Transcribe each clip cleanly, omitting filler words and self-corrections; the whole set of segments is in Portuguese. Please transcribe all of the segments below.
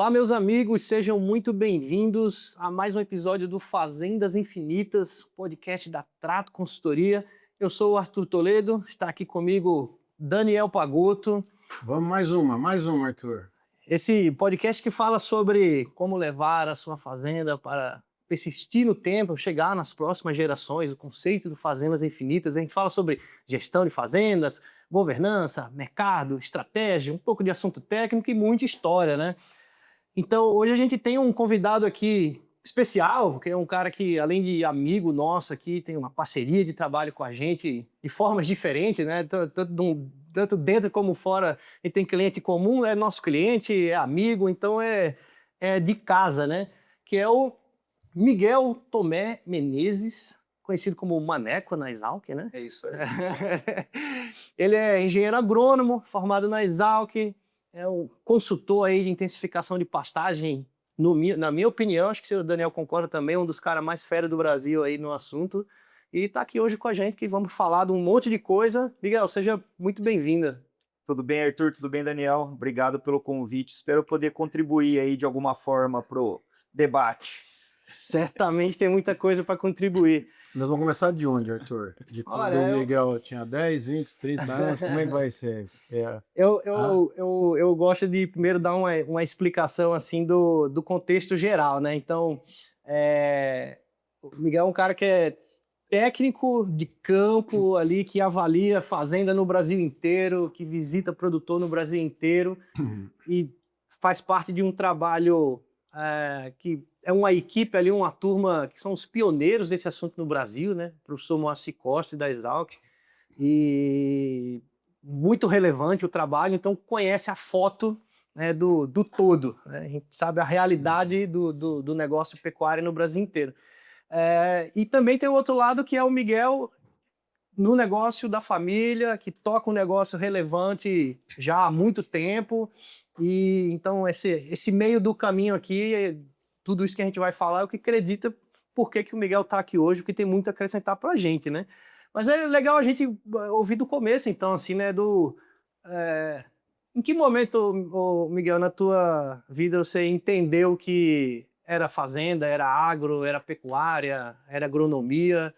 Olá, meus amigos, sejam muito bem-vindos a mais um episódio do Fazendas Infinitas, podcast da Trato Consultoria. Eu sou o Arthur Toledo, está aqui comigo Daniel Pagotto. Vamos mais uma, Arthur. Esse podcast que fala sobre como levar a sua fazenda para persistir no tempo, chegar nas próximas gerações, o conceito do Fazendas Infinitas. A gente fala sobre gestão de fazendas, governança, mercado, estratégia, um pouco de assunto técnico e muita história, né? Então, hoje a gente tem um convidado aqui especial, porque é um cara que, além de amigo nosso aqui, tem uma parceria de trabalho com a gente de formas diferentes, né? Tanto dentro como fora. A gente tem cliente comum, é nosso cliente, é amigo, então é de casa, né? Que é o Miguel Tomé Menezes, conhecido como Maneco na Exalc, né? É isso aí. Ele é engenheiro agrônomo, formado na Exalc, é um consultor aí de intensificação de pastagem, na minha opinião, acho que o Daniel concorda também, um dos caras mais fera do Brasil aí no assunto. E está aqui hoje com a gente, que vamos falar de um monte de coisa. Miguel, seja muito bem-vinda. Tudo bem, Arthur? Tudo bem, Daniel? Obrigado pelo convite. Espero poder contribuir aí de alguma forma pro debate. Certamente tem muita coisa para contribuir. Nós vamos começar de onde, Arthur? De quando Olha, o Miguel tinha 10, 20, 30 anos? Como é que vai ser? Eu gosto de primeiro dar uma explicação assim do contexto geral, né? Então, o Miguel é um cara que é técnico de campo ali, que avalia fazenda no Brasil inteiro, que visita produtor no Brasil inteiro e faz parte de um trabalho que é uma equipe ali, uma turma que são os pioneiros desse assunto no Brasil, né? O professor Moacir Costa da Exalc, e muito relevante o trabalho, então conhece a foto, né, do todo, né? A gente sabe a realidade do negócio pecuário no Brasil inteiro. E também tem o outro lado, que é o Miguel no negócio da família, que toca um negócio relevante já há muito tempo, e então esse meio do caminho aqui, tudo isso que a gente vai falar, é o que acredita por que o Miguel está aqui hoje, porque tem muito a acrescentar para a gente, né? Mas é legal a gente ouvir do começo, então, assim, né, em que momento, Miguel, na tua vida você entendeu que era fazenda, era agro, era pecuária, era agronomia?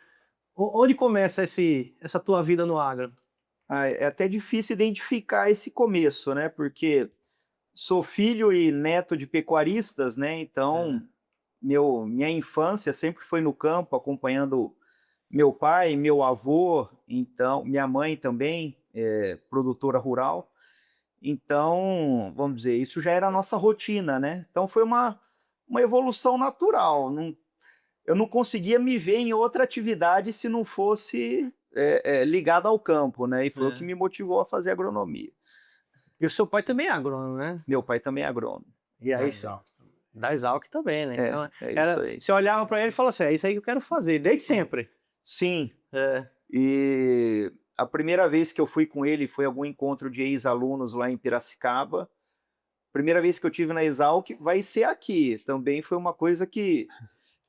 Onde começa essa tua vida no agro? É até difícil identificar esse começo, né? Porque sou filho e neto de pecuaristas, né? Então, minha infância sempre foi no campo, acompanhando meu pai, meu avô, então minha mãe também, produtora rural. Então, vamos dizer, isso já era a nossa rotina, né? Então foi uma evolução natural. Eu não conseguia me ver em outra atividade se não fosse ligada ao campo, né? E foi o que me motivou a fazer agronomia. E o seu pai também é agrônomo, né? Meu pai também é agrônomo. E aí, Exalc. da Exalc também, né? Então, É isso aí. você olhava para ele e falava assim, é isso aí que eu quero fazer, desde sempre. Sim. É. E a primeira vez que eu fui com ele foi algum encontro de ex-alunos lá em Piracicaba. Primeira vez que eu tive na Exalc vai ser aqui. Também foi uma coisa que...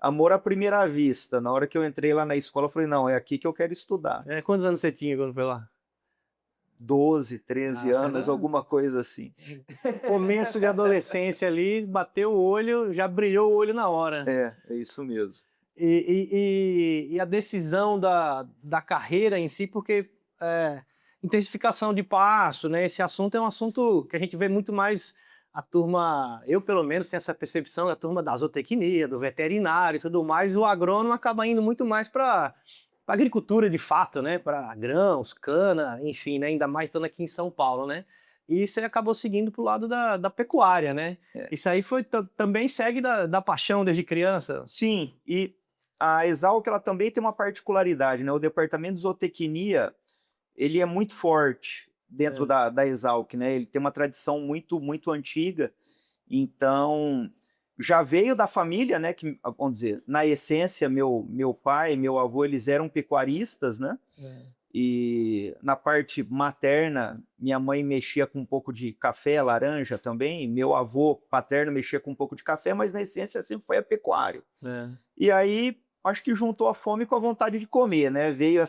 amor à primeira vista. Na hora que eu entrei lá na escola, eu falei, não, é aqui que eu quero estudar. Quantos anos você tinha quando foi lá? 12, 13 anos, era... alguma coisa assim. Começo de adolescência ali, bateu o olho, já brilhou o olho na hora. É isso mesmo. E a decisão da carreira em si, porque intensificação de pasto, né? Esse assunto é um assunto que a gente vê muito mais a turma, eu pelo menos tenho essa percepção, a turma da zootecnia, do veterinário e tudo mais, o agrônomo acaba indo muito mais para agricultura de fato, né? Para grãos, cana, enfim, né? Ainda mais estando aqui em São Paulo, né? E você acabou seguindo para o lado da pecuária, né? Isso aí também segue da paixão desde criança? Sim, e a Exalc ela também tem uma particularidade, né? O departamento de zootecnia, ele é muito forte dentro da Exalc, né? Ele tem uma tradição muito, muito antiga, então já veio da família, né? Que, vamos dizer, na essência, meu pai, meu avô, eles eram pecuaristas, né? E na parte materna, minha mãe mexia com um pouco de café, laranja também, meu avô paterno mexia com um pouco de café, mas na essência sempre foi a pecuário. E aí, acho que juntou a fome com a vontade de comer, né? Veio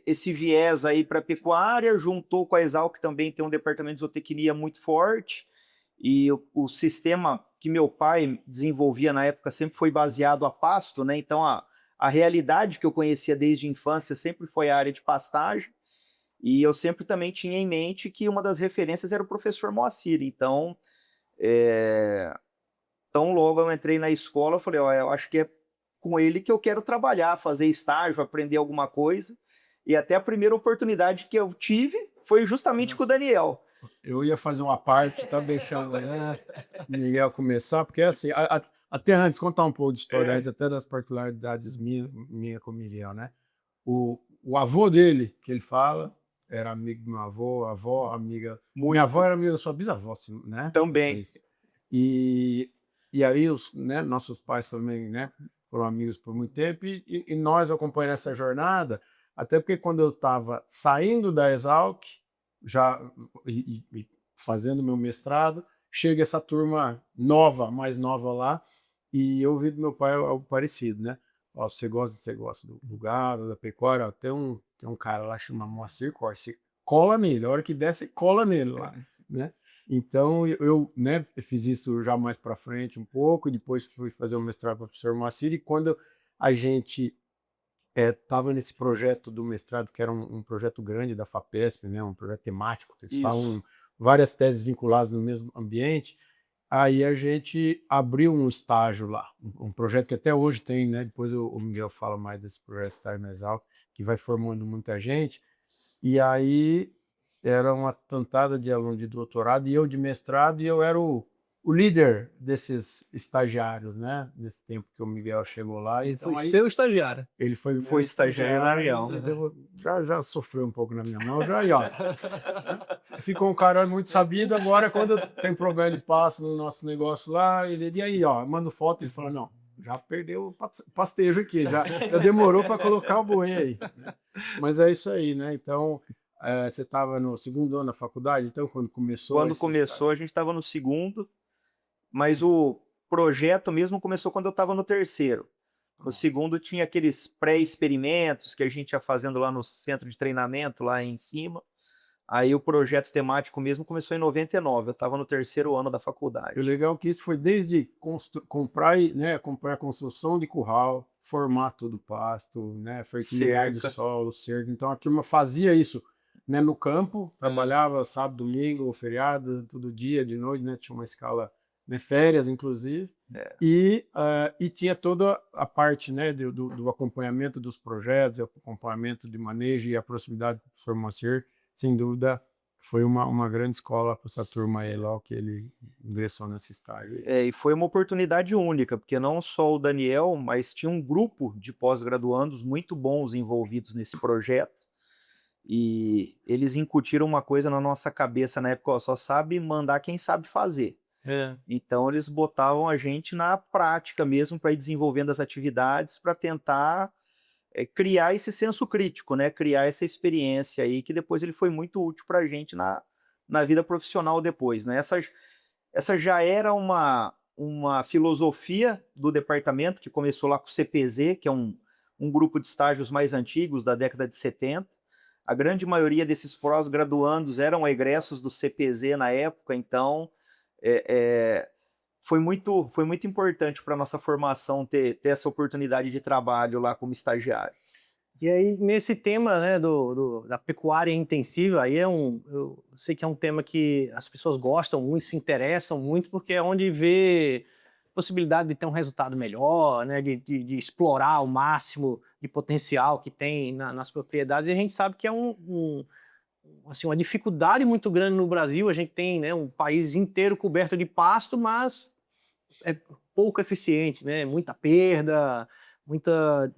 esse viés aí para a pecuária, juntou com a Exalc, que também tem um departamento de zootecnia muito forte, E o sistema que meu pai desenvolvia na época sempre foi baseado a pasto, né? Então a realidade que eu conhecia desde a infância sempre foi a área de pastagem. E eu sempre também tinha em mente que uma das referências era o professor Moacir. Então, tão logo eu entrei na escola, eu falei, ó, eu acho que é com ele que eu quero trabalhar, fazer estágio, aprender alguma coisa. E até a primeira oportunidade que eu tive foi justamente com o Daniel. Eu ia fazer uma parte, tá deixando o Miguel começar, porque assim, até antes, contar um pouco de história, antes até das particularidades minha com o Miguel, né? O avô dele, que ele fala, era amigo do meu avô, a avó, amiga. Minha avó era amiga da sua bisavó, né? Também. Isso. E aí, né, nossos pais também, né, foram amigos por muito tempo, e nós acompanhamos essa jornada, até porque quando eu estava saindo da Exalc, já e fazendo meu mestrado, chega essa turma nova, mais nova lá, e eu ouvi do meu pai algo parecido, né? Ó, você gosta do gado, da pecuária, ó, tem um cara lá chama Moacir Corse, você cola nele, a hora que der, você cola nele lá, né? Então eu, né, fiz isso já mais para frente um pouco, e depois fui fazer o mestrado para o professor Moacir, e quando a gente estava nesse projeto do mestrado, que era um projeto grande da FAPESP, né, um projeto temático, que eles falam várias teses vinculadas no mesmo ambiente. Aí a gente abriu um estágio lá, um projeto que até hoje tem, né? Depois o Miguel fala mais desse projeto Estágio na Exalc, que vai formando muita gente. E aí era uma tantada de aluno de doutorado e eu de mestrado, e eu era o líder desses estagiários, né? Nesse tempo que o Miguel chegou lá. Ele Então foi aí seu estagiário. ele foi Foi estagiário da Ariel. já sofreu um pouco na minha mão, já aí, ó. Ficou um cara muito sabido, agora quando tem problema de passo no nosso negócio lá, e aí, ó, manda foto, ele fala, não, já perdeu o pastejo aqui, já demorou para colocar o boi aí. Né? Mas é isso aí, né? Então, você estava no segundo ano da faculdade, então quando começou... Quando começou, a gente estava no segundo, mas o projeto mesmo começou quando eu estava no terceiro. No segundo tinha aqueles pré-experimentos que a gente ia fazendo lá no centro de treinamento, lá em cima. Aí o projeto temático mesmo começou em 99, eu estava no terceiro ano da faculdade. O legal é que isso foi desde comprar, né, comprar a construção de curral, formar todo o pasto, né, fertilidade de solo, cerca. Então a turma fazia isso, né, no campo, trabalhava sábado, domingo, feriado, todo dia, de noite, né, tinha uma escala, né, férias inclusive. E tinha toda a parte, né, do acompanhamento dos projetos, o acompanhamento de manejo e a proximidade com o professor Moacir, sem dúvida, foi uma grande escola para essa turma aí, lá que ele ingressou nesse estágio. E foi uma oportunidade única, porque não só o Daniel, mas tinha um grupo de pós-graduandos muito bons envolvidos nesse projeto. E eles incutiram uma coisa na nossa cabeça na época, ó, só sabe mandar quem sabe fazer. Então eles botavam a gente na prática mesmo para ir desenvolvendo as atividades para tentar criar esse senso crítico, né? Criar essa experiência aí que depois ele foi muito útil para a gente na vida profissional depois, né? Essa já era uma filosofia do departamento que começou lá com o CPZ, que é um grupo de estágios mais antigos da década de 70. A grande maioria desses pós-graduandos eram egressos do CPZ na época, então foi muito importante para a nossa formação ter essa oportunidade de trabalho lá como estagiário. E aí, nesse tema, né, da pecuária intensiva, aí eu sei que é um tema que as pessoas gostam muito, se interessam muito, porque é onde vê possibilidade de ter um resultado melhor, né, de explorar ao máximo de potencial que tem nas propriedades. E a gente sabe que é assim, uma dificuldade muito grande no Brasil. A gente tem, né, um país inteiro coberto de pasto, mas é pouco eficiente, né, muita perda, muita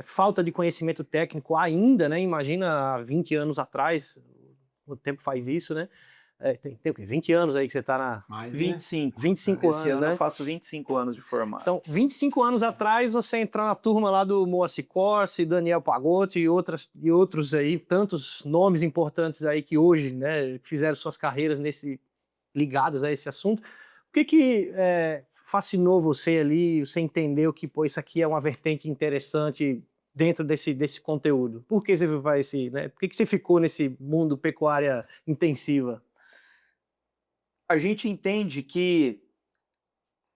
falta de conhecimento técnico ainda, né? Imagina há 20 anos atrás, o tempo faz isso, né? Tem o quê? 20 anos aí que você está na... Mais, 25. 25 Esse anos, ano né? eu faço 25 anos de formado. Então, 25 anos atrás, você entrar na turma lá do Moacir Corse, Daniel Pagotto e outros aí, tantos nomes importantes aí que hoje, né, fizeram suas carreiras ligadas a esse assunto. O que fascinou você ali, você entendeu que, pô, isso aqui é uma vertente interessante dentro desse conteúdo? Por que você vai né? Por que você ficou nesse mundo pecuária intensiva? A gente entende que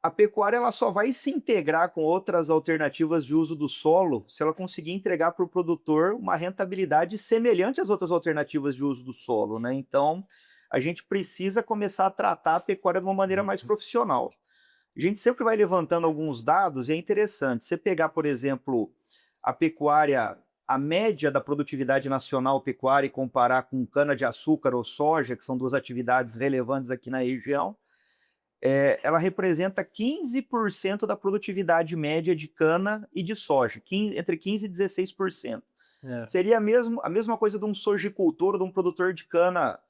a pecuária ela só vai se integrar com outras alternativas de uso do solo se ela conseguir entregar para o produtor uma rentabilidade semelhante às outras alternativas de uso do solo, né? Então, a gente precisa começar a tratar a pecuária de uma maneira mais profissional. A gente sempre vai levantando alguns dados e é interessante. Você pegar, por exemplo, a pecuária, a média da produtividade nacional pecuária e comparar com cana-de-açúcar ou soja, que são duas atividades relevantes aqui na região, ela representa 15% da produtividade média de cana e de soja, entre 15% e 16%. Seria a mesma coisa de um sojicultor, de um produtor de cana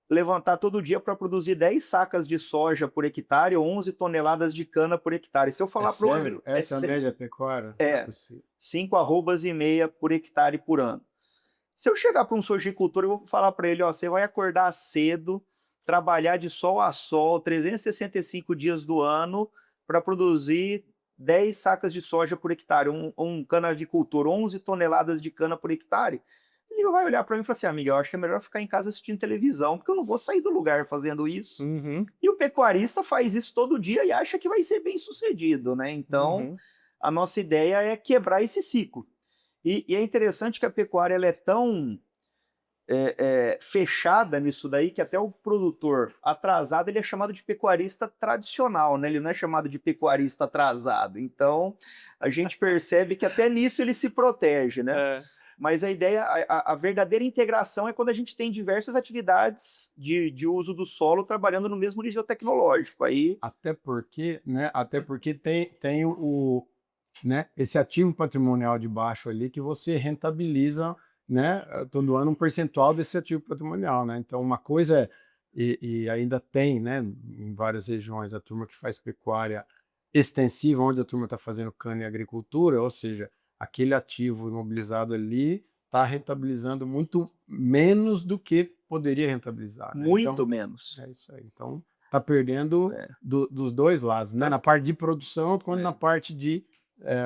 levantar todo dia para produzir 10 sacas de soja por hectare ou 11 toneladas de cana por hectare. Se eu falar para sério? Essa é a média pecuária? Não é possível. 5,5 arrobas por hectare por ano. Se eu chegar para um sojicultor, eu vou falar para ele, ó, você vai acordar cedo, trabalhar de sol a sol, 365 dias do ano, para produzir 10 sacas de soja por hectare. Um canavicultor, 11 toneladas de cana por hectare. Ele vai olhar para mim e falar assim, amiga, eu acho que é melhor ficar em casa assistindo televisão, porque eu não vou sair do lugar fazendo isso. E o pecuarista faz isso todo dia e acha que vai ser bem sucedido, né? Então, a nossa ideia é quebrar esse ciclo. E é interessante que a pecuária ela é tão fechada nisso daí que até o produtor atrasado ele é chamado de pecuarista tradicional, né? Ele não é chamado de pecuarista atrasado. Então, a gente percebe que até nisso ele se protege, né? Mas a ideia, a verdadeira integração é quando a gente tem diversas atividades de uso do solo trabalhando no mesmo nível tecnológico. Aí... Até porque, né? Até porque tem né, esse ativo patrimonial de baixo ali que você rentabiliza, né, todo ano um percentual desse ativo patrimonial, né? Então uma coisa e ainda tem, né, em várias regiões a turma que faz pecuária extensiva, onde a turma está fazendo cana e agricultura, ou seja, aquele ativo imobilizado ali está rentabilizando muito menos do que poderia rentabilizar, né? Muito então, menos. É isso aí. Então está perdendo dos dois lados, né? Na parte de produção quanto na parte de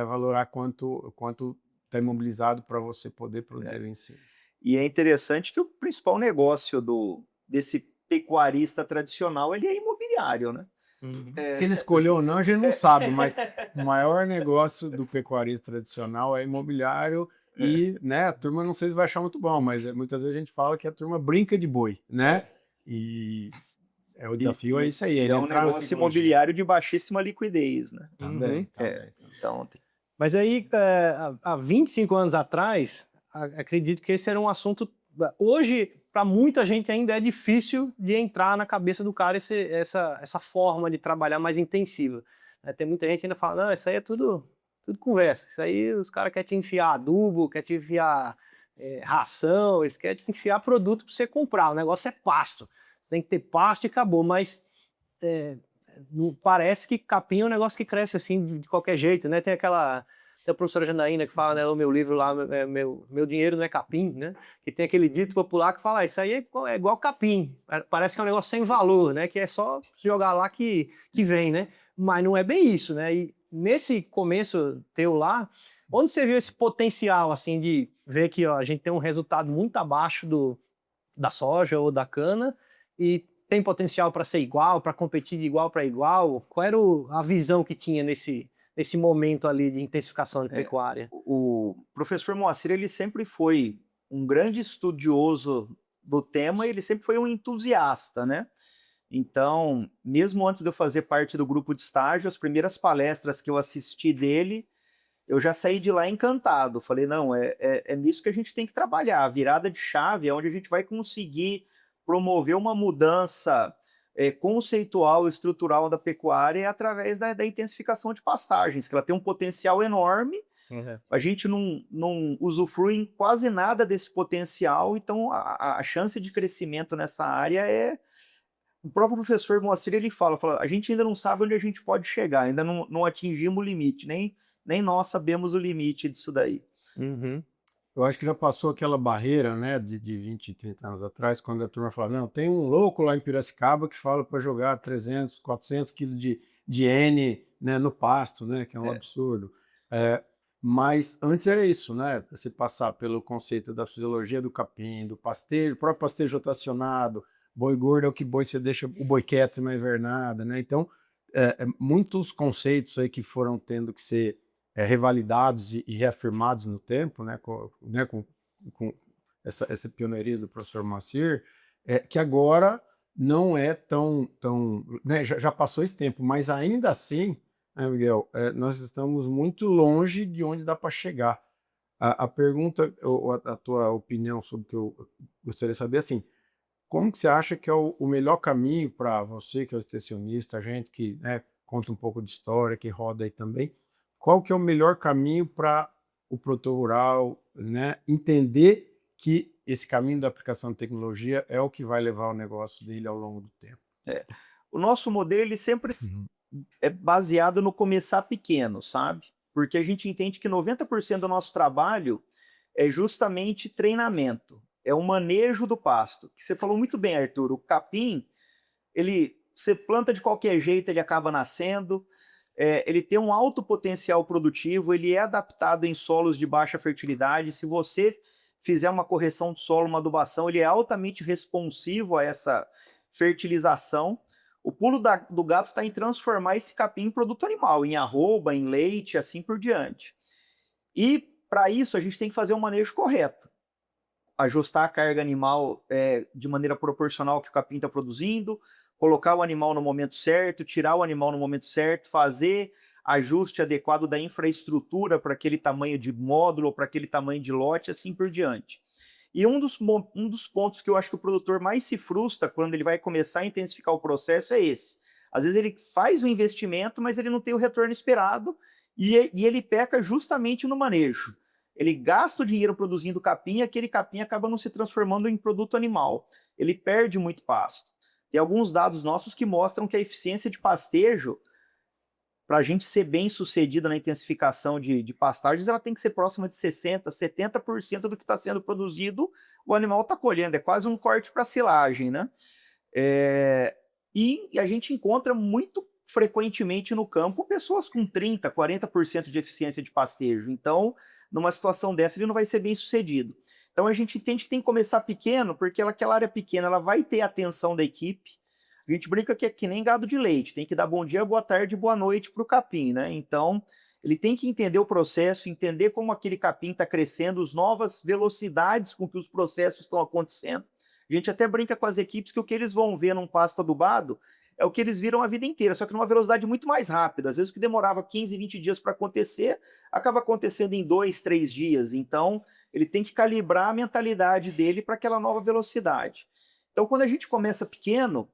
valorar quanto está imobilizado para você poder produzir em si. E é interessante que o principal negócio desse pecuarista tradicional ele é imobiliário, né? Se ele escolheu ou não, a gente não sabe, mas o maior negócio do pecuarista tradicional é imobiliário e, né, a turma não sei se vai achar muito bom, mas muitas vezes a gente fala que a turma brinca de boi, né? E o desafio é isso aí. É um negócio imobiliário de baixíssima liquidez, né? Também. Então, mas aí, há 25 anos atrás, acredito que esse era um assunto... Hoje, para muita gente, ainda é difícil de entrar na cabeça do cara essa forma de trabalhar mais intensiva. Tem muita gente que ainda fala, não, isso aí é tudo conversa. Isso aí os caras querem te enfiar adubo, querem te enfiar ração, eles querem te enfiar produto para você comprar. O negócio é pasto. Você tem que ter pasto e acabou, mas... não parece que capim é um negócio que cresce assim de qualquer jeito, né? Tem a professora Janaína que fala, né, no meu livro lá, meu dinheiro não é capim, né? Que tem aquele dito popular que fala, isso aí é igual capim, parece que é um negócio sem valor, né? Que é só jogar lá que vem, né? Mas não é bem isso, né? E nesse começo teu lá, onde você viu esse potencial, assim, de ver que ó, a gente tem um resultado muito abaixo da soja ou da cana e tem potencial para ser igual, para competir de igual para igual? Qual era a visão que tinha nesse momento ali de intensificação de pecuária? O professor Moacir, ele sempre foi um grande estudioso do tema e ele sempre foi um entusiasta, né? Então, mesmo antes de eu fazer parte do grupo de estágio, as primeiras palestras que eu assisti dele, eu já saí de lá encantado. Falei, não, é nisso que a gente tem que trabalhar. A virada de chave é onde a gente vai conseguir promover uma mudança conceitual e estrutural da pecuária através da intensificação de pastagens, que ela tem um potencial enorme. A gente não usufrui em quase nada desse potencial, então a chance de crescimento nessa área é... O próprio professor Moacir, ele fala, a gente ainda não sabe onde a gente pode chegar, ainda não atingimos o limite, nem nós sabemos o limite disso daí. Eu acho que já passou aquela barreira, né, de 20, 30 anos atrás, quando a turma falava, não, tem um louco lá em Piracicaba que fala para jogar 300, 400 quilos de N, né, no pasto, né, que é um absurdo. Mas antes era isso, né, você passar pelo conceito da fisiologia do capim, do pastejo, próprio pastejo rotacionado, boi gordo é o que boi você deixa o boi quieto na invernada, né? Então, muitos conceitos aí que foram tendo que ser revalidados e reafirmados no tempo, né, com esse pioneirismo do professor Moacir, que agora não é tão né, já passou esse tempo, mas ainda assim, né, Miguel, nós estamos muito longe de onde dá para chegar. A pergunta, ou a tua opinião sobre o que eu gostaria de saber, assim, como que você acha que é o melhor caminho para você, que é o extensionista, a gente que, né, conta um pouco de história, que roda aí também, qual que é o melhor caminho para o produtor rural, né, entender que esse caminho da aplicação de tecnologia é o que vai levar o negócio dele ao longo do tempo? O nosso modelo, ele sempre Uhum. é baseado no começar pequeno, sabe? Porque a gente entende que 90% do nosso trabalho é justamente treinamento, é o manejo do pasto. Que você falou muito bem, Arthur, o capim, você planta de qualquer jeito, ele acaba nascendo, ele tem um alto potencial produtivo, ele é adaptado em solos de baixa fertilidade. Se você fizer uma correção de solo, uma adubação, ele é altamente responsivo a essa fertilização. O pulo do gato está em transformar esse capim em produto animal, em arroba, em leite, assim por diante. E para isso a gente tem que fazer um manejo correto. Ajustar a carga animal de maneira proporcional ao que o capim está produzindo, colocar o animal no momento certo, tirar o animal no momento certo, fazer ajuste adequado da infraestrutura para aquele tamanho de módulo ou para aquele tamanho de lote, assim por diante. E um dos pontos que eu acho que o produtor mais se frustra quando ele vai começar a intensificar o processo é esse. Às vezes ele faz o investimento, mas ele não tem o retorno esperado e ele peca justamente no manejo. Ele gasta o dinheiro produzindo capim e aquele capim acaba não se transformando em produto animal. Ele perde muito pasto. Tem alguns dados nossos que mostram que a eficiência de pastejo, para a gente ser bem sucedido na intensificação de pastagens, ela tem que ser próxima de 60%, 70% do que está sendo produzido, o animal está colhendo. É quase um corte para silagem, né? E a gente encontra muito frequentemente no campo pessoas com 30%, 40% de eficiência de pastejo. Então, numa situação dessa, ele não vai ser bem sucedido. Então, a gente entende que tem que começar pequeno, porque aquela área pequena ela vai ter a atenção da equipe. A gente brinca que é que nem gado de leite, tem que dar bom dia, boa tarde, boa noite para o capim, né? Então, ele tem que entender o processo, entender como aquele capim está crescendo, as novas velocidades com que os processos estão acontecendo. A gente até brinca com as equipes que o que eles vão ver num pasto adubado é o que eles viram a vida inteira, só que numa velocidade muito mais rápida. Às vezes o que demorava 15, 20 dias para acontecer, acaba acontecendo em 2, 3 dias. Então, ele tem que calibrar a mentalidade dele para aquela nova velocidade. Então, quando a gente começa pequeno,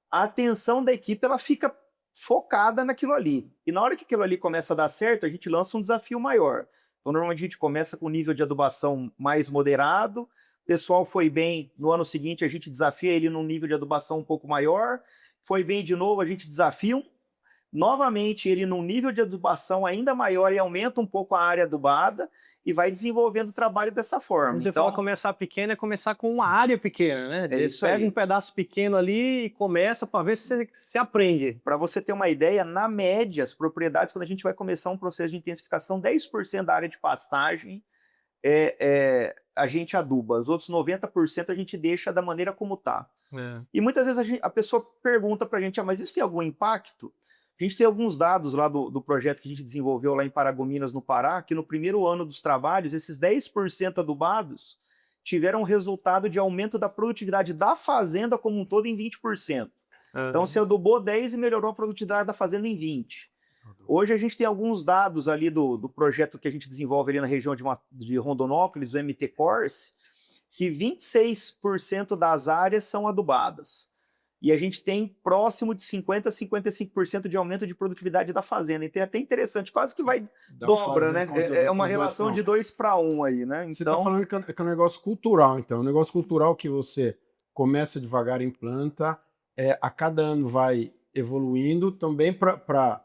a atenção da equipe ela fica focada naquilo ali. E na hora que aquilo ali começa a dar certo, a gente lança um desafio maior. Então, normalmente a gente começa com um nível de adubação mais moderado, o pessoal foi bem, no ano seguinte a gente desafia ele num nível de adubação um pouco maior, foi bem de novo, a gente desafia novamente ele num nível de adubação ainda maior e aumenta um pouco a área adubada e vai desenvolvendo o trabalho dessa forma. Quando você então, fala começar pequeno, é começar com uma área pequena, né? É isso Pega aí. um pedaço pequeno ali e começa para ver se você aprende. Para você ter uma ideia, na média, as propriedades, quando a gente vai começar um processo de intensificação, 10% da área de pastagem a gente aduba, os outros 90% a gente deixa da maneira como está. E muitas vezes a pessoa pergunta para a gente, mas isso tem algum impacto? A gente tem alguns dados lá do projeto que a gente desenvolveu lá em Paragominas, no Pará, que no primeiro ano dos trabalhos, esses 10% adubados tiveram um resultado de aumento da produtividade da fazenda como um todo em 20%. Então, você adubou 10 e melhorou a produtividade da fazenda em 20. Hoje a gente tem alguns dados ali do projeto que a gente desenvolve ali na região de Rondonópolis, o MT Corse, que 26% das áreas são adubadas. E a gente tem próximo de 50% a 55% de aumento de produtividade da fazenda. Então é até interessante, quase que vai dobra, né? É uma relação de 2 para 1 aí, né? Você está falando que é um negócio cultural, então. É um negócio cultural que você começa devagar, implanta, a cada ano vai evoluindo, também para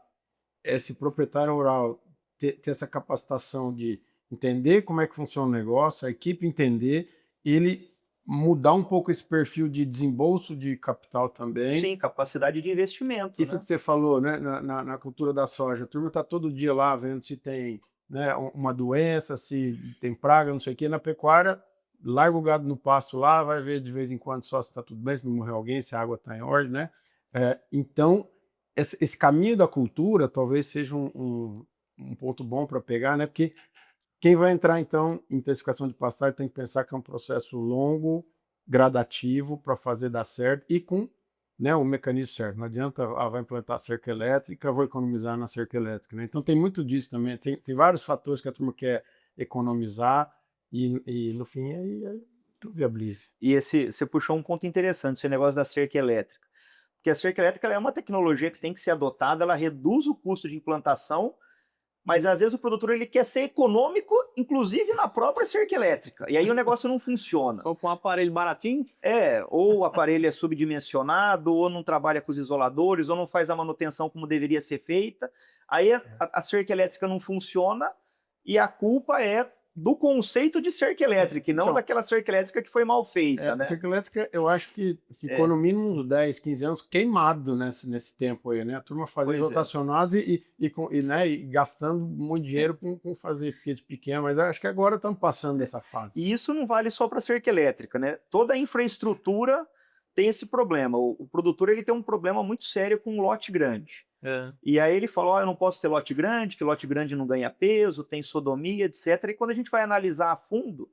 esse proprietário rural ter essa capacitação de entender como é que funciona o negócio, a equipe entender, ele mudar um pouco esse perfil de desembolso de capital também. Sim, capacidade de investimento. Isso, né, que você falou, né, na cultura da soja, a turma está todo dia lá vendo se tem, né, uma doença, se tem praga, não sei o quê. Na pecuária, larga o gado no pasto lá, vai ver de vez em quando só se está tudo bem, se não morreu alguém, se a água está em ordem, né? Então, esse caminho da cultura talvez seja um ponto bom para pegar, né? Porque quem vai entrar, então, em intensificação de pastagem tem que pensar que é um processo longo, gradativo, para fazer dar certo e com, né, o mecanismo certo. Não adianta, vai implantar cerca elétrica, vou economizar na cerca elétrica, né? Então tem muito disso também. Tem vários fatores que a turma quer economizar e no fim, aí tu viabiliza. E você puxou um ponto interessante, esse negócio da cerca elétrica. Porque a cerca elétrica ela é uma tecnologia que tem que ser adotada, ela reduz o custo de implantação, mas às vezes o produtor ele quer ser econômico, inclusive na própria cerca elétrica. E aí o negócio não funciona. Compra um aparelho baratinho. Ou o aparelho é subdimensionado, ou não trabalha com os isoladores, ou não faz a manutenção como deveria ser feita. Aí a cerca elétrica não funciona e a culpa é do conceito de cerca elétrica, e não Então, daquela cerca elétrica que foi mal feita, né? A cerca elétrica, eu acho que ficou no mínimo uns 10, 15 anos queimado nesse tempo aí, né? A turma fazia Pois é. rotacionados né, e gastando muito dinheiro com fazer piquete pequeno, mas acho que agora estamos passando dessa fase. E isso não vale só para cerca elétrica, né? Toda a infraestrutura tem esse problema. O produtor ele tem um problema muito sério com um lote grande. E aí ele falou, eu não posso ter lote grande, que lote grande não ganha peso, tem sodomia, etc. E quando a gente vai analisar a fundo,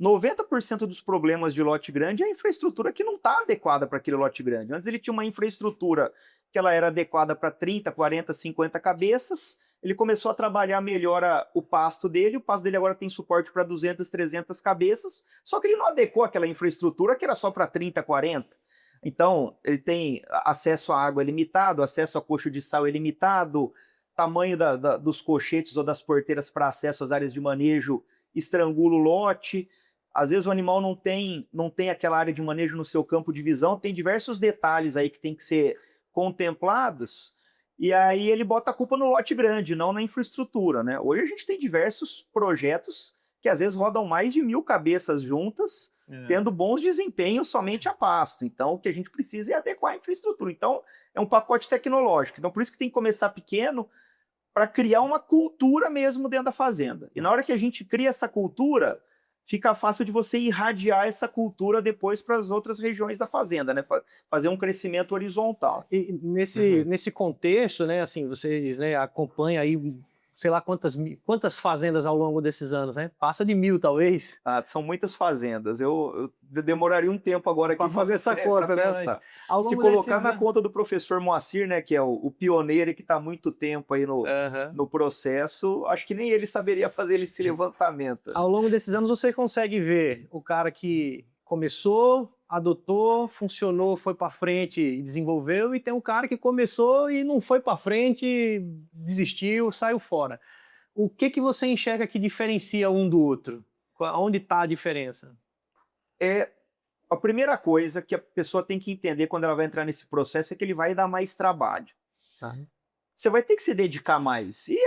90% dos problemas de lote grande é a infraestrutura que não está adequada para aquele lote grande. Antes ele tinha uma infraestrutura que ela era adequada para 30, 40, 50 cabeças, ele começou a trabalhar melhor o pasto dele agora tem suporte para 200, 300 cabeças, só que ele não adequou aquela infraestrutura que era só para 30, 40. Então, ele tem acesso à água limitado, acesso a coxo de sal limitado, tamanho dos cochetes ou das porteiras para acesso às áreas de manejo estrangula o lote. Às vezes o animal não tem aquela área de manejo no seu campo de visão, tem diversos detalhes aí que tem que ser contemplados, e aí ele bota a culpa no lote grande, não na infraestrutura, né? Hoje a gente tem diversos projetos que às vezes rodam mais de 1000 cabeças juntas, tendo bons desempenhos somente a pasto. Então, o que a gente precisa é adequar a infraestrutura. Então, é um pacote tecnológico. Então, por isso que tem que começar pequeno para criar uma cultura mesmo dentro da fazenda. E na hora que a gente cria essa cultura, fica fácil de você irradiar essa cultura depois para as outras regiões da fazenda, né? Fazer um crescimento horizontal. E nesse contexto, né, assim, vocês, né, acompanham aí, sei lá quantas fazendas ao longo desses anos, né? Passa de 1000, talvez. São muitas fazendas. Eu demoraria um tempo agora aqui para fazer essa conta, né? Mas se colocar na conta do professor Moacir, né, que é o pioneiro e que está há muito tempo aí no processo, acho que nem ele saberia fazer esse levantamento. Ao longo desses anos você consegue ver o cara que começou, adotou, funcionou, foi para frente e desenvolveu, e tem um cara que começou e não foi para frente, desistiu, saiu fora. O que você enxerga que diferencia um do outro? Onde está a diferença? A primeira coisa que a pessoa tem que entender quando ela vai entrar nesse processo é que ele vai dar mais trabalho. Você vai ter que se dedicar mais. E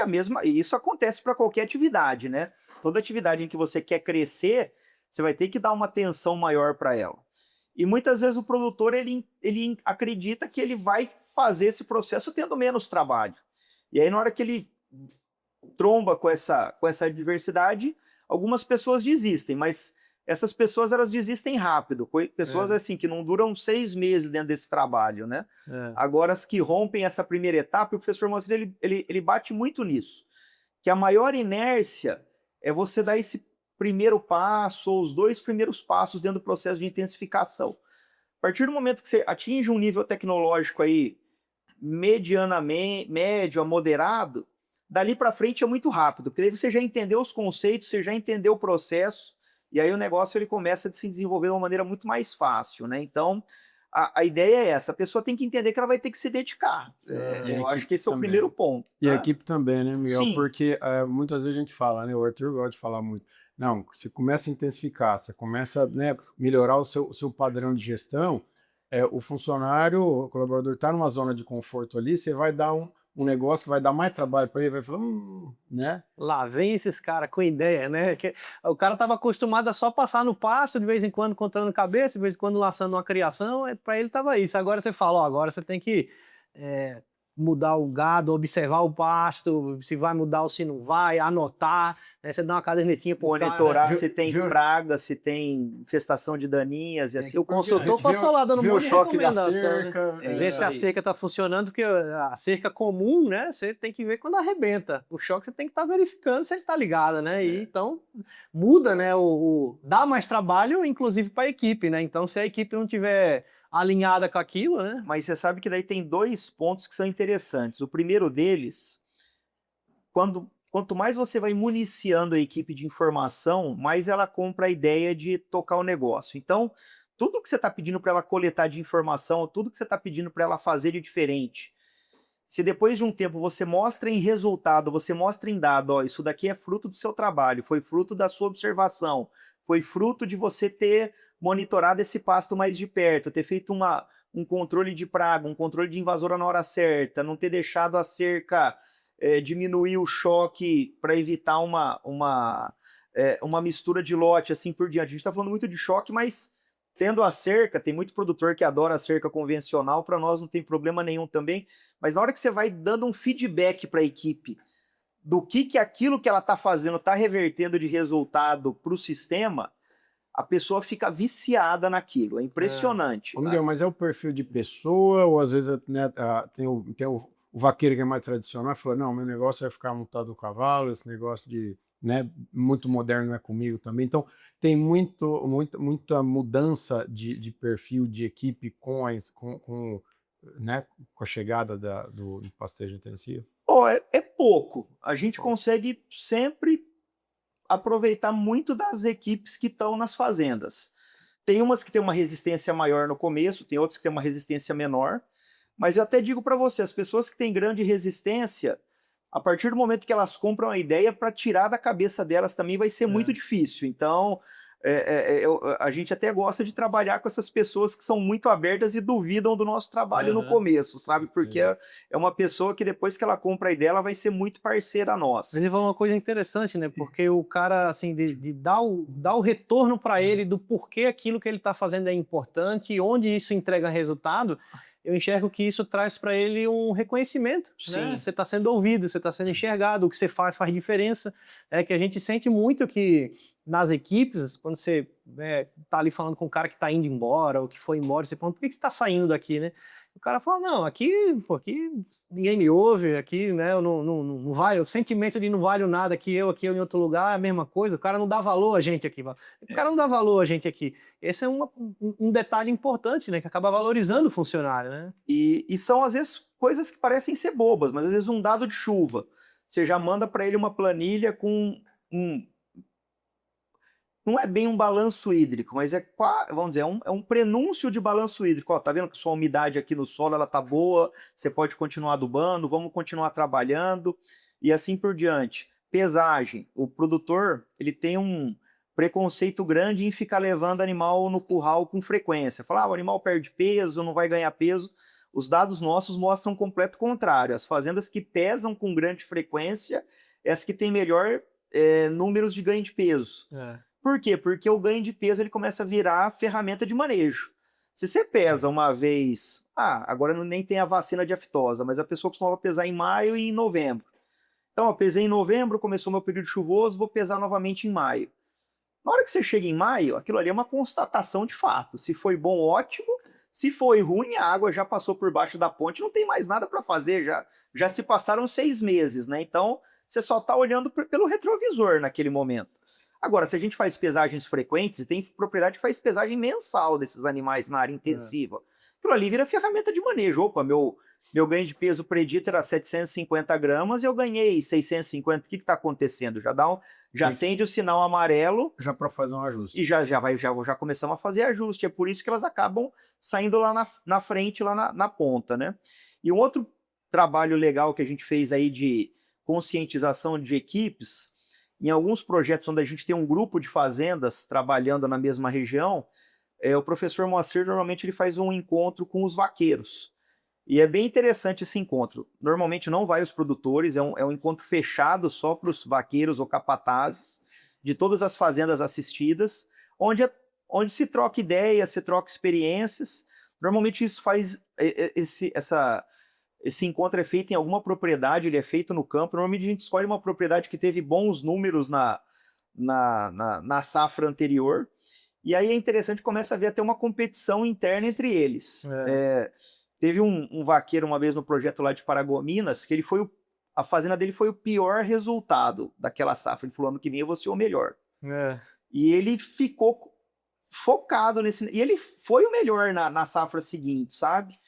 isso acontece para qualquer atividade, né? Toda atividade em que você quer crescer, você vai ter que dar uma atenção maior para ela. E muitas vezes o produtor ele acredita que ele vai fazer esse processo tendo menos trabalho. E aí na hora que ele tromba com essa adversidade, algumas pessoas desistem, mas essas pessoas elas desistem rápido. Pessoas assim que não duram 6 meses dentro desse trabalho, né? Agora as que rompem essa primeira etapa, o professor Moacir ele bate muito nisso, que a maior inércia é você dar esse primeiro passo ou os 2 primeiros passos dentro do processo de intensificação. A partir do momento que você atinge um nível tecnológico aí medianamente, médio a moderado, dali para frente é muito rápido, porque daí você já entendeu os conceitos, você já entendeu o processo, e aí o negócio ele começa a se desenvolver de uma maneira muito mais fácil, né? Então, a ideia é essa, a pessoa tem que entender que ela vai ter que se dedicar. Eu acho que esse é o primeiro ponto. E a equipe também, né, Miguel? Sim. Porque muitas vezes a gente fala, né? O Arthur gosta de falar muito. Não, você começa a intensificar, você começa a, né, melhorar o seu padrão de gestão, o funcionário, o colaborador está numa zona de conforto ali, você vai dar um negócio que vai dar mais trabalho para ele, vai falar, né? Lá vem esses caras com ideia, né? Que o cara estava acostumado a só passar no pasto, de vez em quando contando cabeça, de vez em quando laçando uma criação, para ele estava isso. Agora você fala, agora você tem que mudar o gado, observar o pasto, se vai mudar ou se não vai, anotar, né? Você dá uma cadernetinha pro Monitorar cara. se tem praga, se tem infestação de daninhas e assim. O consultor passou lá dando um Viu o monte de choque da recomendação, né? cerca. Ver se a cerca tá funcionando, porque a cerca comum, né? Você tem que ver quando arrebenta. O choque você tem que estar verificando se ele tá ligado, né? E então muda, né? Dá mais trabalho, inclusive para a equipe, né? Então, se a equipe não tiver alinhada com aquilo, né? Mas você sabe que daí tem 2 pontos que são interessantes. O primeiro deles, quanto mais você vai municiando a equipe de informação, mais ela compra a ideia de tocar o negócio. Então, tudo que você está pedindo para ela coletar de informação, tudo que você está pedindo para ela fazer de diferente, se depois de um tempo você mostra em resultado, você mostra em dado, ó, isso daqui é fruto do seu trabalho, foi fruto da sua observação, foi fruto de você ter monitorado esse pasto mais de perto, ter feito um controle de praga, um controle de invasora na hora certa, não ter deixado a cerca diminuir o choque para evitar uma mistura de lote, assim por diante. A gente está falando muito de choque, mas tendo a cerca, tem muito produtor que adora a cerca convencional, para nós não tem problema nenhum também, mas na hora que você vai dando um feedback para a equipe do que aquilo que ela está fazendo está revertendo de resultado para o sistema, a pessoa fica viciada naquilo, é impressionante. Ô, Miguel, mas é o perfil de pessoa, ou às vezes né, tem o vaqueiro que é mais tradicional, fala, não, meu negócio é ficar montado no cavalo, esse negócio de, né, muito moderno não é comigo também. Então, tem muita mudança de perfil de equipe com né, com a chegada do pastejo intensivo. Oh, é pouco. A gente consegue sempre aproveitar muito das equipes que estão nas fazendas. Tem umas que têm uma resistência maior no começo, tem outras que têm uma resistência menor, mas eu até digo para você, as pessoas que têm grande resistência, a partir do momento que elas compram a ideia, para tirar da cabeça delas também vai ser muito difícil. Então, a gente até gosta de trabalhar com essas pessoas que são muito abertas e duvidam do nosso trabalho no começo, sabe? Porque é uma pessoa que depois que ela compra a ideia, ela vai ser muito parceira nossa. Mas ele falou uma coisa interessante, né? Porque o cara, assim, de dar o retorno para ele do porquê aquilo que ele está fazendo é importante e onde isso entrega resultado, eu enxergo que isso traz para ele um reconhecimento. Né? Você está sendo ouvido, você está sendo enxergado, o que você faz diferença. É que a gente sente muito que nas equipes, quando você tá ali falando com um cara que está indo embora ou que foi embora, você pergunta, por que você está saindo daqui, né? O cara fala, não, aqui ninguém me ouve, aqui, né, eu não valho, o sentimento de não valho nada, aqui eu em outro lugar é a mesma coisa, o cara não dá valor a gente aqui, o cara não dá valor a gente aqui. Esse é um detalhe importante, né, que acaba valorizando o funcionário, né? E são, às vezes, coisas que parecem ser bobas, mas às vezes um dado de chuva, você já manda para ele uma planilha com não é bem um balanço hídrico, mas vamos dizer, é um prenúncio de balanço hídrico. Ó, tá vendo que sua umidade aqui no solo ela tá boa, você pode continuar adubando, vamos continuar trabalhando e assim por diante. Pesagem, o produtor ele tem um preconceito grande em ficar levando animal no curral com frequência. Falar, o animal perde peso, não vai ganhar peso. Os dados nossos mostram o completo contrário. As fazendas que pesam com grande frequência, as que têm melhor números de ganho de peso. Por quê? Porque o ganho de peso ele começa a virar ferramenta de manejo. Se você pesa uma vez, agora nem tem a vacina de aftosa, mas a pessoa costumava pesar em maio e em novembro. Então, eu pesei em novembro, começou meu período chuvoso, vou pesar novamente em maio. Na hora que você chega em maio, aquilo ali é uma constatação de fato. Se foi bom, ótimo. Se foi ruim, a água já passou por baixo da ponte, não tem mais nada para fazer, já se passaram 6 meses, né? Então, você só está olhando pelo retrovisor naquele momento. Agora, se a gente faz pesagens frequentes, e tem propriedade que faz pesagem mensal desses animais na área intensiva, aquilo ali vira ferramenta de manejo. Opa, meu ganho de peso predito era 750 gramas e eu ganhei 650. O que está acontecendo? Já acende o sinal amarelo. Já para fazer um ajuste. E já começamos a fazer ajuste. É por isso que elas acabam saindo lá na frente, lá na ponta, né? E um outro trabalho legal que a gente fez aí de conscientização de equipes, em alguns projetos onde a gente tem um grupo de fazendas trabalhando na mesma região, o professor Moacir normalmente ele faz um encontro com os vaqueiros. E é bem interessante esse encontro. Normalmente não vai os produtores, é um encontro fechado só para os vaqueiros ou capatazes de todas as fazendas assistidas, onde se troca ideias, se troca experiências. Normalmente isso faz esse encontro é feito em alguma propriedade, ele é feito no campo. Normalmente a gente escolhe uma propriedade que teve bons números na safra anterior. E aí é interessante, começa a ver até uma competição interna entre eles. Teve um vaqueiro uma vez no projeto lá de Paragominas, que a fazenda dele foi o pior resultado daquela safra. Ele falou, ano que vem eu vou ser o melhor. E ele ficou focado nesse... E ele foi o melhor na safra seguinte, sabe?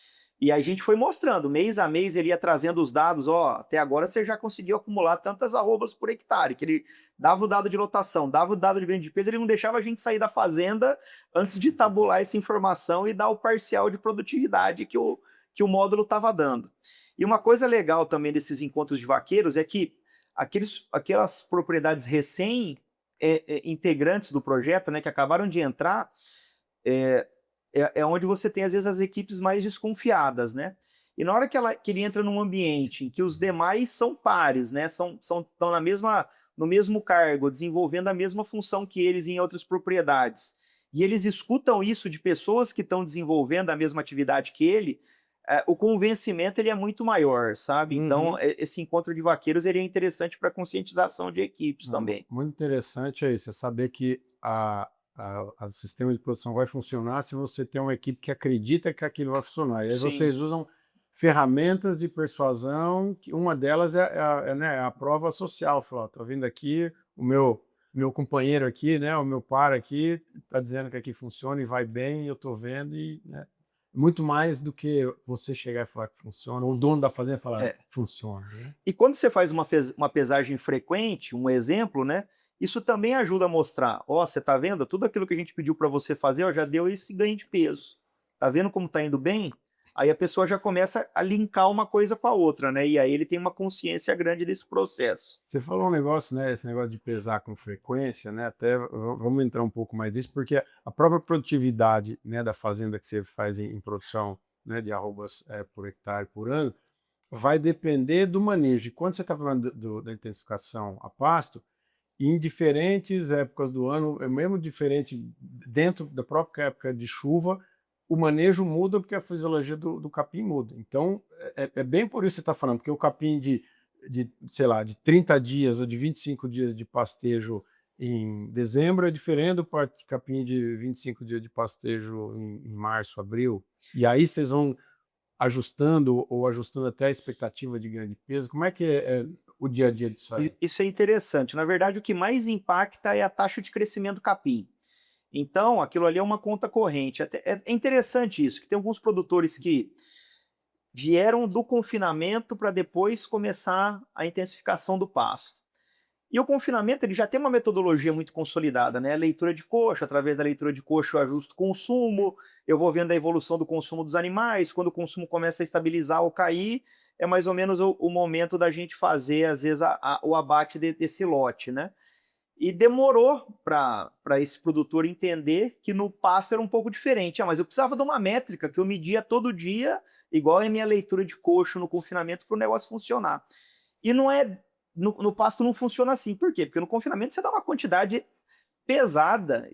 E a gente foi mostrando, mês a mês ele ia trazendo os dados, até agora você já conseguiu acumular tantas arrobas por hectare, que ele dava o dado de lotação, dava o dado de ganho de peso, ele não deixava a gente sair da fazenda antes de tabular essa informação e dar o parcial de produtividade que o módulo estava dando. E uma coisa legal também desses encontros de vaqueiros é que aquelas propriedades integrantes do projeto, né, que acabaram de entrar, é onde você tem, às vezes, as equipes mais desconfiadas, né? E na hora que ele entra num ambiente em que os demais são pares, né? Estão no mesmo cargo, desenvolvendo a mesma função que eles em outras propriedades, e eles escutam isso de pessoas que estão desenvolvendo a mesma atividade que ele, o convencimento ele é muito maior, sabe? Então, esse encontro de vaqueiros ele é interessante para conscientização de equipes também. Muito interessante é isso, é saber que o sistema de produção vai funcionar se você tem uma equipe que acredita que aquilo vai funcionar. E aí vocês usam ferramentas de persuasão, que uma delas é a prova social. Falar, tô vindo aqui, o meu companheiro aqui, né, o meu par aqui, está dizendo que aqui funciona e vai bem, eu estou vendo, e né, muito mais do que você chegar e falar que funciona, ou o dono da fazenda falar funciona. Né? E quando você faz uma pesagem frequente, um exemplo, né? Isso também ajuda a mostrar, você tá vendo? Tudo aquilo que a gente pediu para você fazer, já deu esse ganho de peso. Tá vendo como tá indo bem? Aí a pessoa já começa a linkar uma coisa com a outra, né? E aí ele tem uma consciência grande desse processo. Você falou um negócio, né? Esse negócio de pesar com frequência, né? Até vamos entrar um pouco mais disso, porque a própria produtividade, né, da fazenda que você faz em produção, né, de arrobas por hectare por ano, vai depender do manejo. E quando você está falando da intensificação a pasto, em diferentes épocas do ano, mesmo diferente dentro da própria época de chuva, o manejo muda porque a fisiologia do capim muda. Então, é bem por isso que você está falando, porque o capim sei lá, de 30 dias ou de 25 dias de pastejo em dezembro é diferente do capim de 25 dias de pastejo em março, abril. E aí vocês vão ajustando até a expectativa de ganho de peso. Como é que é o dia a dia disso aí? Isso é interessante. Na verdade, o que mais impacta é a taxa de crescimento do capim. Então, aquilo ali é uma conta corrente. É interessante isso, que tem alguns produtores que vieram do confinamento para depois começar a intensificação do pasto. E o confinamento ele já tem uma metodologia muito consolidada, né? Leitura de coxo, através da leitura de coxo eu ajusto o consumo, eu vou vendo a evolução do consumo dos animais, quando o consumo começa a estabilizar ou cair, é mais ou menos o momento da gente fazer, às vezes, o abate desse lote, né? E demorou para esse produtor entender que no pasto era um pouco diferente. Mas eu precisava de uma métrica que eu media todo dia, igual a minha leitura de coxo no confinamento, para o negócio funcionar. E não é... No pasto não funciona assim. Por quê? Porque no confinamento você dá uma quantidade pesada,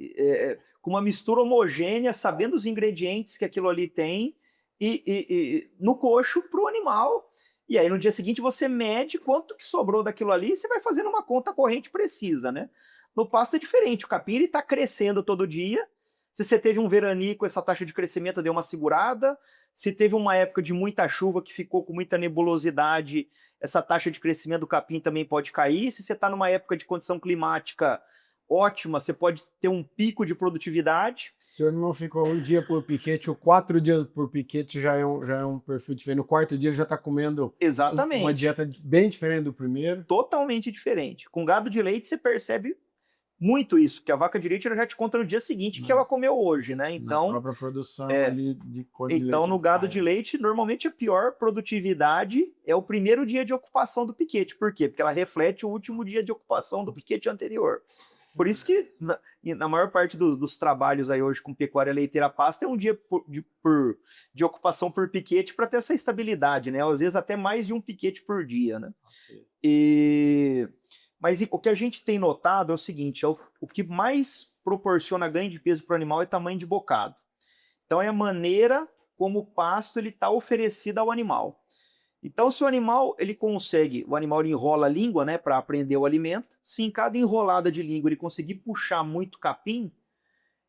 com uma mistura homogênea, sabendo os ingredientes que aquilo ali tem, e no coxo para o animal. E aí no dia seguinte você mede quanto que sobrou daquilo ali e você vai fazendo uma conta corrente precisa, né? No pasto é diferente, o capim está crescendo todo dia. Se você teve um veranico, essa taxa de crescimento deu uma segurada. Se teve uma época de muita chuva que ficou com muita nebulosidade, essa taxa de crescimento do capim também pode cair. Se você está numa época de condição climática ótima, você pode ter um pico de produtividade. Se o animal ficou um dia por piquete ou 4 dias por piquete, já é um perfil diferente. No quarto dia ele já está comendo uma dieta bem diferente do primeiro. Totalmente diferente. Com gado de leite você percebe muito isso, porque a vaca de leite ela já te conta no dia seguinte que ela comeu hoje, né? Então, na própria produção ali de cor de leite. Então, no gado de leite, normalmente a pior produtividade é o primeiro dia de ocupação do piquete. Por quê? Porque ela reflete o último dia de ocupação do piquete anterior. Por isso que, na maior parte dos trabalhos aí hoje com pecuária leiteira pasta, é um dia de ocupação por piquete para ter essa estabilidade, né? Às vezes até mais de um piquete por dia, né? Mas o que a gente tem notado é o seguinte, o que mais proporciona ganho de peso para o animal é tamanho de bocado. Então é a maneira como o pasto está oferecido ao animal. Então, se o animal ele consegue, o animal ele enrola a língua, né, para aprender o alimento. Se em cada enrolada de língua ele conseguir puxar muito capim,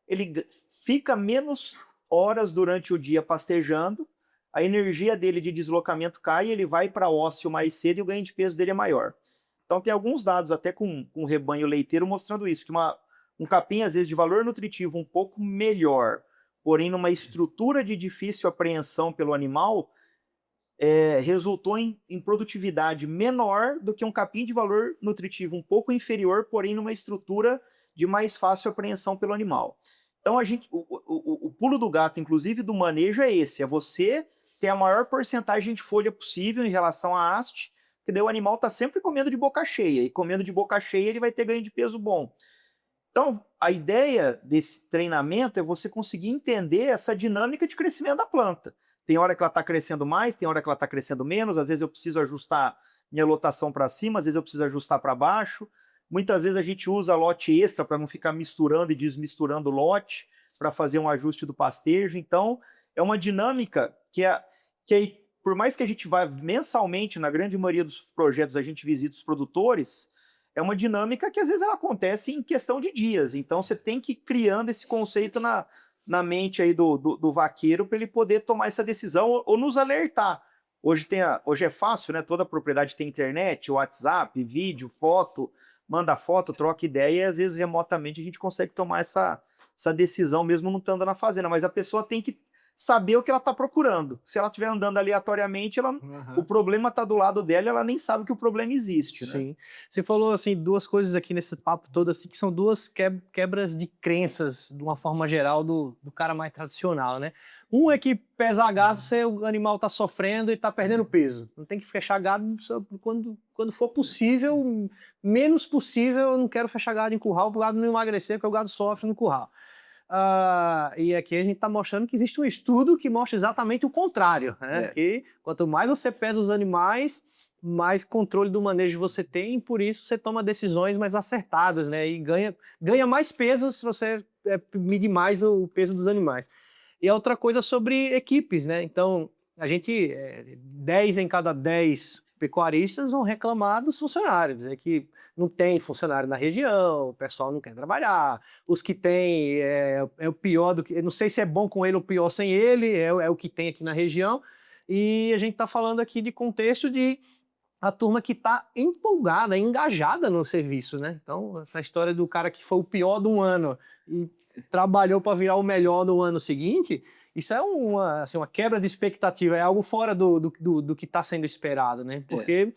ele fica menos horas durante o dia pastejando, a energia dele de deslocamento cai, ele vai para ósseo mais cedo e o ganho de peso dele é maior. Então tem alguns dados até com rebanho leiteiro mostrando isso, que um capim às vezes de valor nutritivo um pouco melhor, porém numa estrutura de difícil apreensão pelo animal, resultou em produtividade menor do que um capim de valor nutritivo um pouco inferior, porém numa estrutura de mais fácil apreensão pelo animal. Então o pulo do gato, inclusive do manejo, é esse: é você ter a maior porcentagem de folha possível em relação à haste, porque daí o animal está sempre comendo de boca cheia, e comendo de boca cheia ele vai ter ganho de peso bom. Então, a ideia desse treinamento é você conseguir entender essa dinâmica de crescimento da planta. Tem hora que ela está crescendo mais, tem hora que ela está crescendo menos, às vezes eu preciso ajustar minha lotação para cima, às vezes eu preciso ajustar para baixo. Muitas vezes a gente usa lote extra para não ficar misturando e desmisturando lote, para fazer um ajuste do pastejo. Então, é uma dinâmica que por mais que a gente vá mensalmente, na grande maioria dos projetos a gente visita os produtores, é uma dinâmica que às vezes ela acontece em questão de dias. Então você tem que ir criando esse conceito na mente aí do vaqueiro para ele poder tomar essa decisão ou nos alertar. Hoje é fácil, né? Toda propriedade tem internet, WhatsApp, vídeo, foto, manda foto, troca ideia e às vezes remotamente a gente consegue tomar essa decisão mesmo não estando na fazenda, mas a pessoa tem que saber o que ela está procurando. Se ela estiver andando aleatoriamente, o problema está do lado dela, ela nem sabe que o problema existe. Né? Sim. Você falou assim duas coisas aqui nesse papo todo assim, que são duas quebras de crenças de uma forma geral do cara mais tradicional, né? Um é que pesar gado, o animal está sofrendo e está perdendo peso. Não tem que fechar gado quando for possível, menos possível. Eu não quero fechar gado em curral para o gado não emagrecer, porque o gado sofre no curral. E aqui a gente está mostrando que existe um estudo que mostra exatamente o contrário, né? Que quanto mais você pesa os animais, mais controle do manejo você tem, e por isso você toma decisões mais acertadas, né? E ganha mais peso se você medir mais o peso dos animais. E a outra coisa sobre equipes, né? Então, a gente, 10 em cada 10 pecuaristas vão reclamar dos funcionários, é que não tem funcionário na região, o pessoal não quer trabalhar, os que tem é o pior do que, não sei se é bom com ele ou pior sem ele, é o que tem aqui na região, e a gente está falando aqui de contexto de a turma que está empolgada, engajada no serviço, né? Então, essa história do cara que foi o pior de um ano e trabalhou para virar o melhor no ano seguinte, isso é uma quebra de expectativa, é algo fora do que está sendo esperado, né? Porque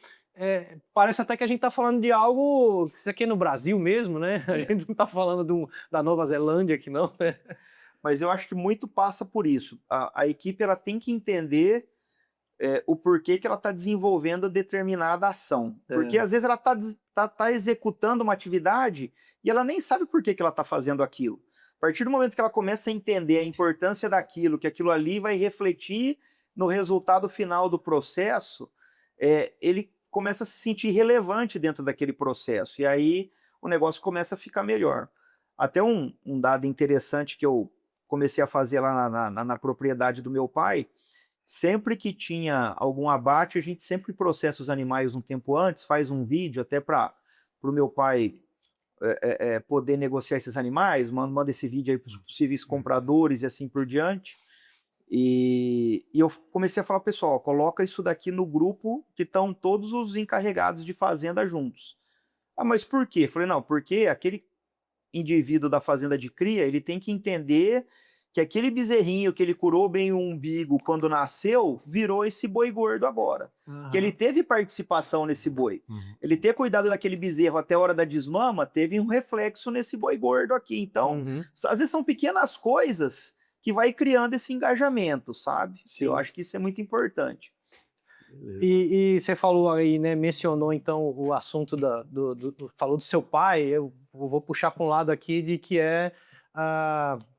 parece até que a gente está falando de algo que isso aqui é no Brasil mesmo, né? A gente não está falando da Nova Zelândia aqui, não, né? Mas eu acho que muito passa por isso. A equipe ela tem que entender o porquê que ela está desenvolvendo determinada ação. Porque às vezes ela está executando uma atividade e ela nem sabe por que ela está fazendo aquilo. A partir do momento que ela começa a entender a importância daquilo, que aquilo ali vai refletir no resultado final do processo, ele começa a se sentir relevante dentro daquele processo. E aí o negócio começa a ficar melhor. Até um dado interessante que eu comecei a fazer lá na propriedade do meu pai, sempre que tinha algum abate, a gente sempre processa os animais um tempo antes, faz um vídeo até para o meu pai poder negociar esses animais, manda esse vídeo aí para os possíveis compradores e assim por diante. E eu comecei a falar, pessoal, coloca isso daqui no grupo que estão todos os encarregados de fazenda juntos. Ah, mas por quê? Falei, não, porque aquele indivíduo da fazenda de cria, ele tem que entender que aquele bezerrinho que ele curou bem o umbigo quando nasceu, virou esse boi gordo agora. Que ele teve participação nesse boi. Ele ter cuidado daquele bezerro até a hora da desmama, teve um reflexo nesse boi gordo aqui. Então, às vezes são pequenas coisas que vai criando esse engajamento, sabe? Sim. Eu acho que isso é muito importante. E você falou aí, né, mencionou então o assunto falou do seu pai, eu vou puxar para um lado aqui de que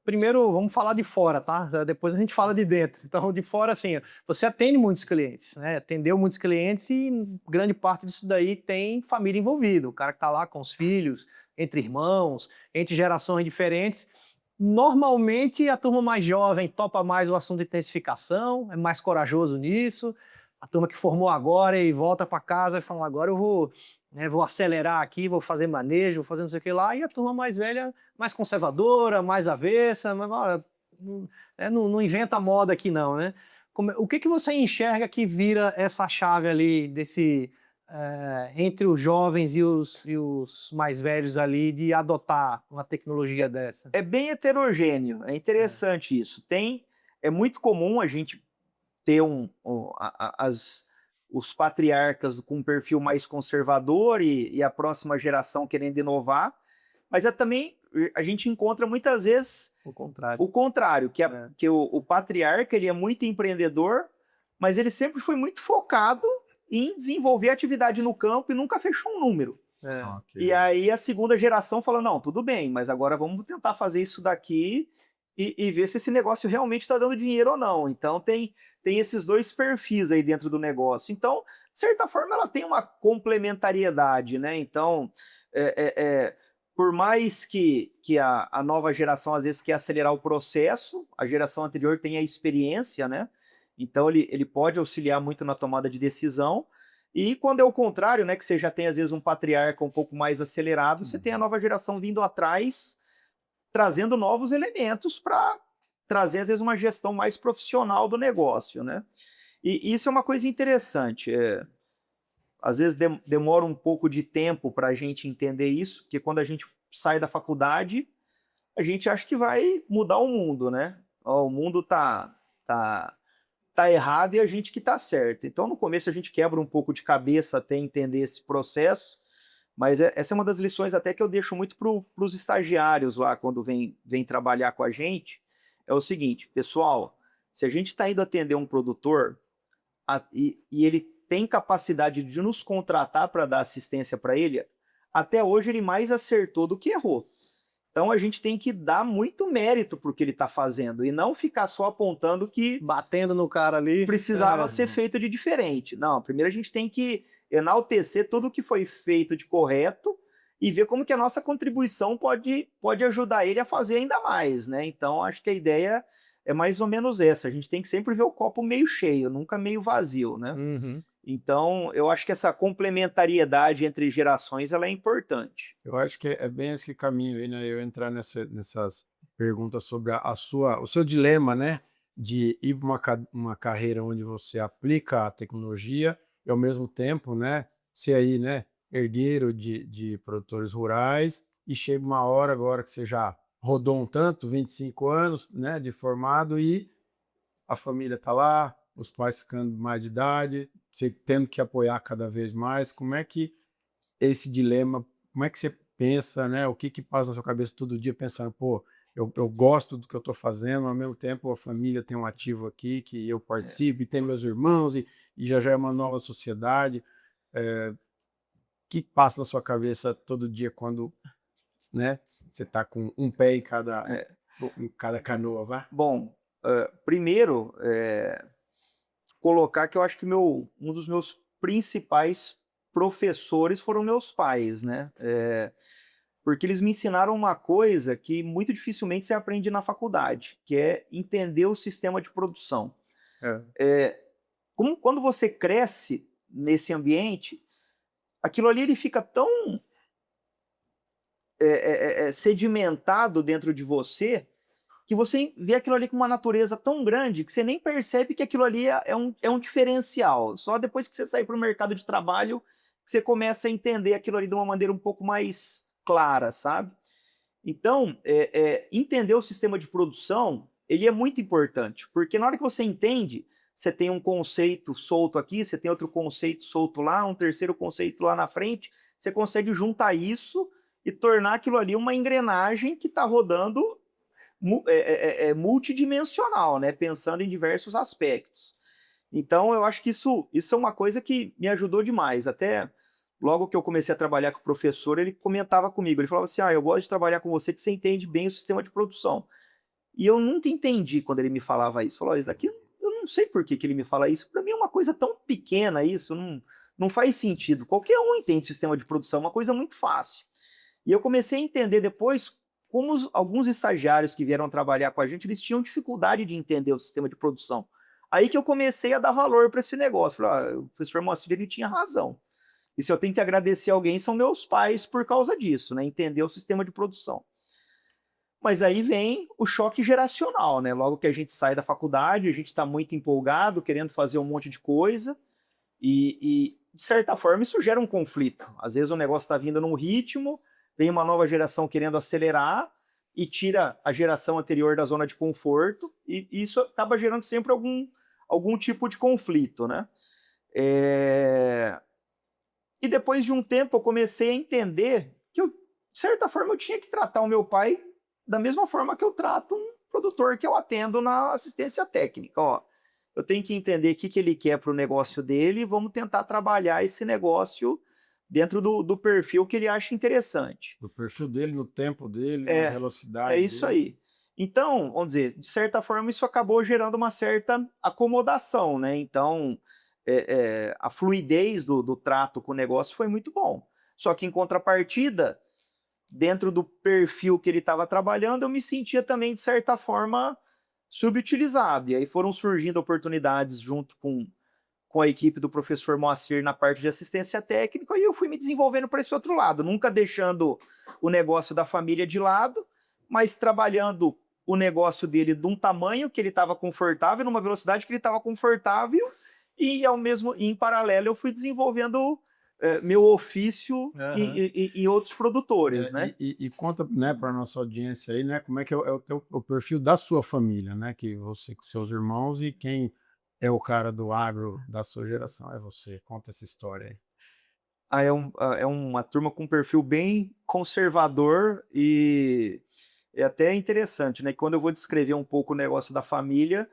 primeiro, vamos falar de fora, tá? Depois a gente fala de dentro. Então, de fora, assim, você atende muitos clientes, né? Atendeu muitos clientes e grande parte disso daí tem família envolvida. O cara que tá lá com os filhos, entre irmãos, entre gerações diferentes. Normalmente, a turma mais jovem topa mais o assunto de intensificação, é mais corajoso nisso. a turma que formou agora e volta para casa e fala, agora eu vou, né, vou acelerar aqui, vou fazer manejo, vou fazer não sei o que lá, e a turma mais velha, mais conservadora, mais avessa, não inventa moda aqui não, né? O que você enxerga que vira essa chave ali entre os jovens e os mais velhos ali de adotar uma tecnologia dessa? É bem heterogêneo, é interessante isso. É muito comum a gente ter os patriarcas com um perfil mais conservador e a próxima geração querendo inovar, mas também a gente encontra muitas vezes o contrário, que o patriarca ele é muito empreendedor, mas ele sempre foi muito focado em desenvolver atividade no campo e nunca fechou um número. Okay. E aí a segunda geração fala, não, tudo bem, mas agora vamos tentar fazer isso daqui e ver se esse negócio realmente está dando dinheiro ou não. Então tem esses dois perfis aí dentro do negócio. Então, de certa forma, ela tem uma complementariedade, né? Então, por mais que a nova geração às vezes quer acelerar o processo, a geração anterior tem a experiência, né? Então ele pode auxiliar muito na tomada de decisão. E quando é o contrário, né, que você já tem às vezes um patriarca um pouco mais acelerado, você tem a nova geração vindo atrás, trazendo novos elementos para trazer às vezes uma gestão mais profissional do negócio, né? E isso é uma coisa interessante. Às vezes demora um pouco de tempo para a gente entender isso, porque quando a gente sai da faculdade, a gente acha que vai mudar o mundo, né? O mundo tá errado e a gente que tá certo. Então, no começo, a gente quebra um pouco de cabeça até entender esse processo, mas essa é uma das lições até que eu deixo muito para os estagiários lá, quando vem trabalhar com a gente, é o seguinte, pessoal, se a gente está indo atender um produtor e ele tem capacidade de nos contratar para dar assistência para ele, até hoje ele mais acertou do que errou. Então a gente tem que dar muito mérito pro que ele está fazendo e não ficar só apontando que batendo no cara ali precisava ser feito de diferente. Não, primeiro a gente tem que enaltecer tudo o que foi feito de correto e ver como que a nossa contribuição pode ajudar ele a fazer ainda mais, né? Então acho que a ideia é mais ou menos essa. A gente tem que sempre ver o copo meio cheio, nunca meio vazio, né? Uhum. Então, eu acho que essa complementariedade entre gerações ela é importante. Eu acho que é bem esse caminho aí, né? Eu entrar nessas perguntas sobre o seu dilema, né? De ir para uma carreira onde você aplica a tecnologia e ao mesmo tempo, né? Ser aí, né? Herdeiro de produtores rurais e chega uma hora agora que você já rodou um tanto, 25 anos, né? De formado e a família tá lá, os pais ficando mais de idade, você tendo que apoiar cada vez mais. Como é que esse dilema, como é que você pensa, né? O que passa na sua cabeça todo dia pensando, pô, eu gosto do que eu estou fazendo, ao mesmo tempo a família tem um ativo aqui que eu participo, e tem meus irmãos, e já é uma nova sociedade. O que passa na sua cabeça todo dia quando, né, você está com um pé em cada canoa, vá? Bom, primeiro, colocar que eu acho que um dos meus principais professores foram meus pais, né? Porque eles me ensinaram uma coisa que muito dificilmente você aprende na faculdade, que é entender o sistema de produção. Quando você cresce nesse ambiente, aquilo ali ele fica tão sedimentado dentro de você que você vê aquilo ali com uma natureza tão grande que você nem percebe que aquilo ali é um diferencial. Só depois que você sair para o mercado de trabalho que você começa a entender aquilo ali de uma maneira um pouco mais clara, sabe? Então, entender o sistema de produção, ele é muito importante, porque na hora que você entende, você tem um conceito solto aqui, você tem outro conceito solto lá, um terceiro conceito lá na frente, você consegue juntar isso e tornar aquilo ali uma engrenagem que está rodando multidimensional, né? Pensando em diversos aspectos. Então, eu acho que isso é uma coisa que me ajudou demais. Até logo que eu comecei a trabalhar com o professor, ele comentava comigo, ele falava assim, eu gosto de trabalhar com você que você entende bem o sistema de produção. E eu nunca entendi quando ele me falava isso. Falou, isso daqui, eu não sei por que ele me fala isso. Para mim é uma coisa tão pequena isso, não faz sentido. Qualquer um entende o sistema de produção, é uma coisa muito fácil. E eu comecei a entender depois como alguns estagiários que vieram trabalhar com a gente, eles tinham dificuldade de entender o sistema de produção. Aí que eu comecei a dar valor para esse negócio. Falei, o professor Moacir, ele tinha razão. E se eu tenho que agradecer alguém, são meus pais por causa disso, né? Entender o sistema de produção. Mas aí vem o choque geracional, né? Logo que a gente sai da faculdade, a gente está muito empolgado, querendo fazer um monte de coisa, de certa forma, isso gera um conflito. Às vezes o negócio está vindo num ritmo, vem uma nova geração querendo acelerar e tira a geração anterior da zona de conforto, e isso acaba gerando sempre algum tipo de conflito, né? E depois de um tempo eu comecei a entender que, de certa forma, eu tinha que tratar o meu pai da mesma forma que eu trato um produtor que eu atendo na assistência técnica. Ó, eu tenho que entender o que ele quer para o negócio dele e vamos tentar trabalhar esse negócio dentro do perfil que ele acha interessante. Do perfil dele, no tempo dele, na velocidade É isso dele. aí. Então, vamos dizer, de certa forma, isso acabou gerando uma certa acomodação, né? Então, a fluidez do trato com o negócio foi muito bom. Só que, em contrapartida, dentro do perfil que ele estava trabalhando, eu me sentia também, de certa forma, subutilizado. E aí foram surgindo oportunidades junto com a equipe do professor Moacir na parte de assistência técnica, e eu fui me desenvolvendo para esse outro lado, nunca deixando o negócio da família de lado, mas trabalhando o negócio dele de um tamanho que ele estava confortável, numa velocidade que ele estava confortável, e em paralelo eu fui desenvolvendo meu ofício em outros produtores, né? E conta, né, para nossa audiência aí, né, como é que é o perfil da sua família, né, que você com seus irmãos e quem é o cara do agro da sua geração é você. Conta essa história aí. É uma turma com um perfil bem conservador e é até interessante, né? Quando eu vou descrever um pouco o negócio da família,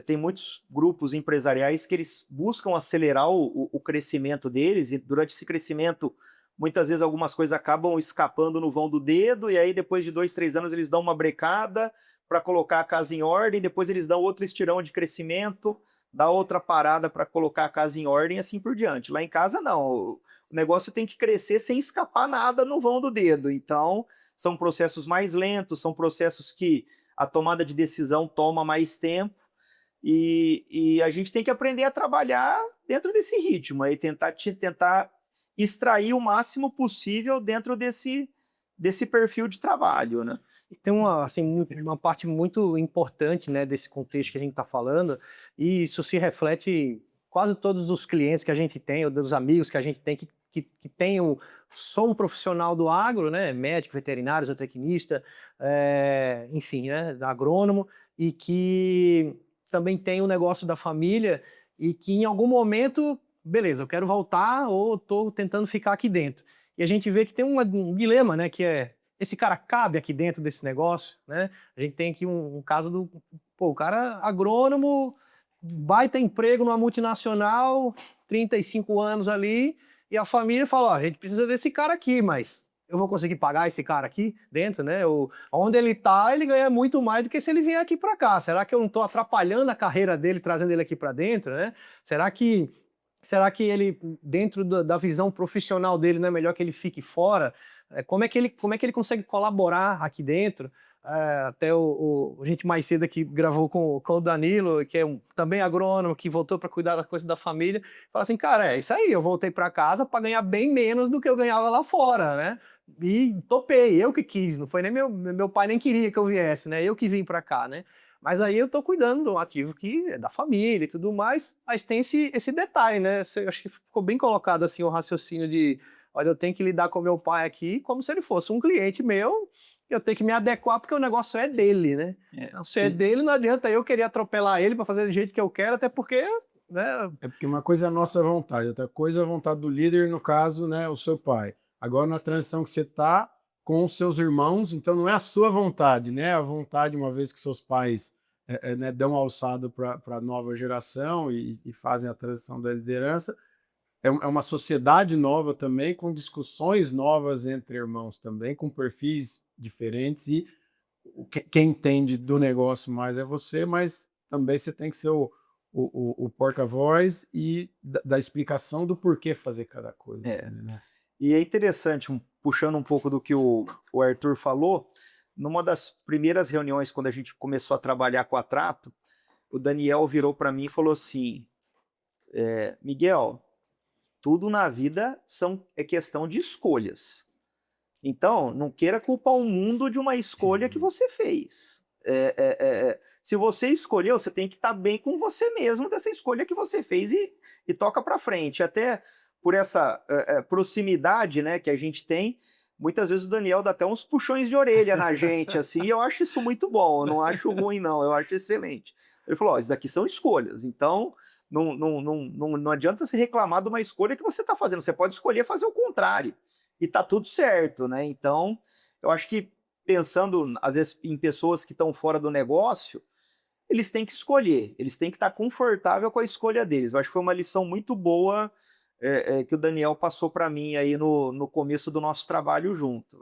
tem muitos grupos empresariais que eles buscam acelerar o crescimento deles, e durante esse crescimento, muitas vezes algumas coisas acabam escapando no vão do dedo, e aí depois de 2, 3 anos eles dão uma brecada para colocar a casa em ordem, depois eles dão outro estirão de crescimento, dá outra parada para colocar a casa em ordem e assim por diante. Lá em casa, não. O negócio tem que crescer sem escapar nada no vão do dedo. Então, são processos mais lentos, são processos que a tomada de decisão toma mais tempo, e a gente tem que aprender a trabalhar dentro desse ritmo e tentar extrair o máximo possível dentro desse perfil de trabalho, né? E tem uma parte muito importante, né, desse contexto que a gente está falando, e isso se reflete em quase todos os clientes que a gente tem, ou dos amigos que a gente tem, que tem só um profissional do agro, né, médico, veterinário, zootecnista, enfim, né, agrônomo, e que também tem o negócio da família, e que em algum momento, beleza, eu quero voltar ou estou tentando ficar aqui dentro. E a gente vê que tem um dilema, né, que é: esse cara cabe aqui dentro desse negócio, né? A gente tem aqui um caso o cara agrônomo, baita emprego numa multinacional, 35 anos ali, e a família fala: ó, a gente precisa desse cara aqui, mas eu vou conseguir pagar esse cara aqui dentro, né? Onde ele tá, ele ganha muito mais do que se ele vier aqui para cá. Será que eu não estou atrapalhando a carreira dele, trazendo ele aqui para dentro, né? Será que ele, dentro da visão profissional dele, não é melhor que ele fique fora? Como é que ele consegue colaborar aqui dentro? Até a gente mais cedo aqui gravou com o Danilo, que é também agrônomo, que voltou para cuidar das coisas da família. Fala assim: cara, é isso aí, eu voltei para casa para ganhar bem menos do que eu ganhava lá fora, né? E topei, eu que quis, não foi nem meu pai nem queria que eu viesse, né? Eu que vim para cá, né? Mas aí eu tô cuidando de um ativo que é da família e tudo mais, mas tem esse detalhe, né? Eu acho que ficou bem colocado assim o raciocínio de: olha, eu tenho que lidar com meu pai aqui como se ele fosse um cliente meu, eu tenho que me adequar porque o negócio é dele, né? Se é dele, não adianta eu querer atropelar ele para fazer do jeito que eu quero, até porque, né? É porque uma coisa é a nossa vontade, outra coisa é a vontade do líder, no caso, né, o seu pai. Agora, na transição que você está com os seus irmãos, então não é a sua vontade, né? A vontade, uma vez que seus pais né, dão alçado para a nova geração e fazem a transição da liderança, é uma sociedade nova também, com discussões novas entre irmãos também, com perfis diferentes, e quem entende do negócio mais é você, mas também você tem que ser o porta-voz e da explicação do porquê fazer cada coisa. Né? E é interessante, puxando um pouco do que o Arthur falou, numa das primeiras reuniões, quando a gente começou a trabalhar com a Trato, o Daniel virou para mim e falou assim, Miguel, tudo na vida é questão de escolhas. Então, não queira culpar o mundo de uma escolha que você fez. Se você escolheu, você tem que estar bem com você mesmo dessa escolha que você fez e toca para frente. Até por essa proximidade, né, que a gente tem, muitas vezes o Daniel dá até uns puxões de orelha na gente, assim, e eu acho isso muito bom, eu não acho ruim, não, eu acho excelente. Ele falou, isso daqui são escolhas, então não adianta se reclamar de uma escolha que você está fazendo, você pode escolher fazer o contrário, e tá tudo certo, né? Então, eu acho que pensando, às vezes, em pessoas que estão fora do negócio, eles têm que escolher, eles têm que estar confortável com a escolha deles. Eu acho que foi uma lição muito boa que o Daniel passou para mim aí no começo do nosso trabalho junto.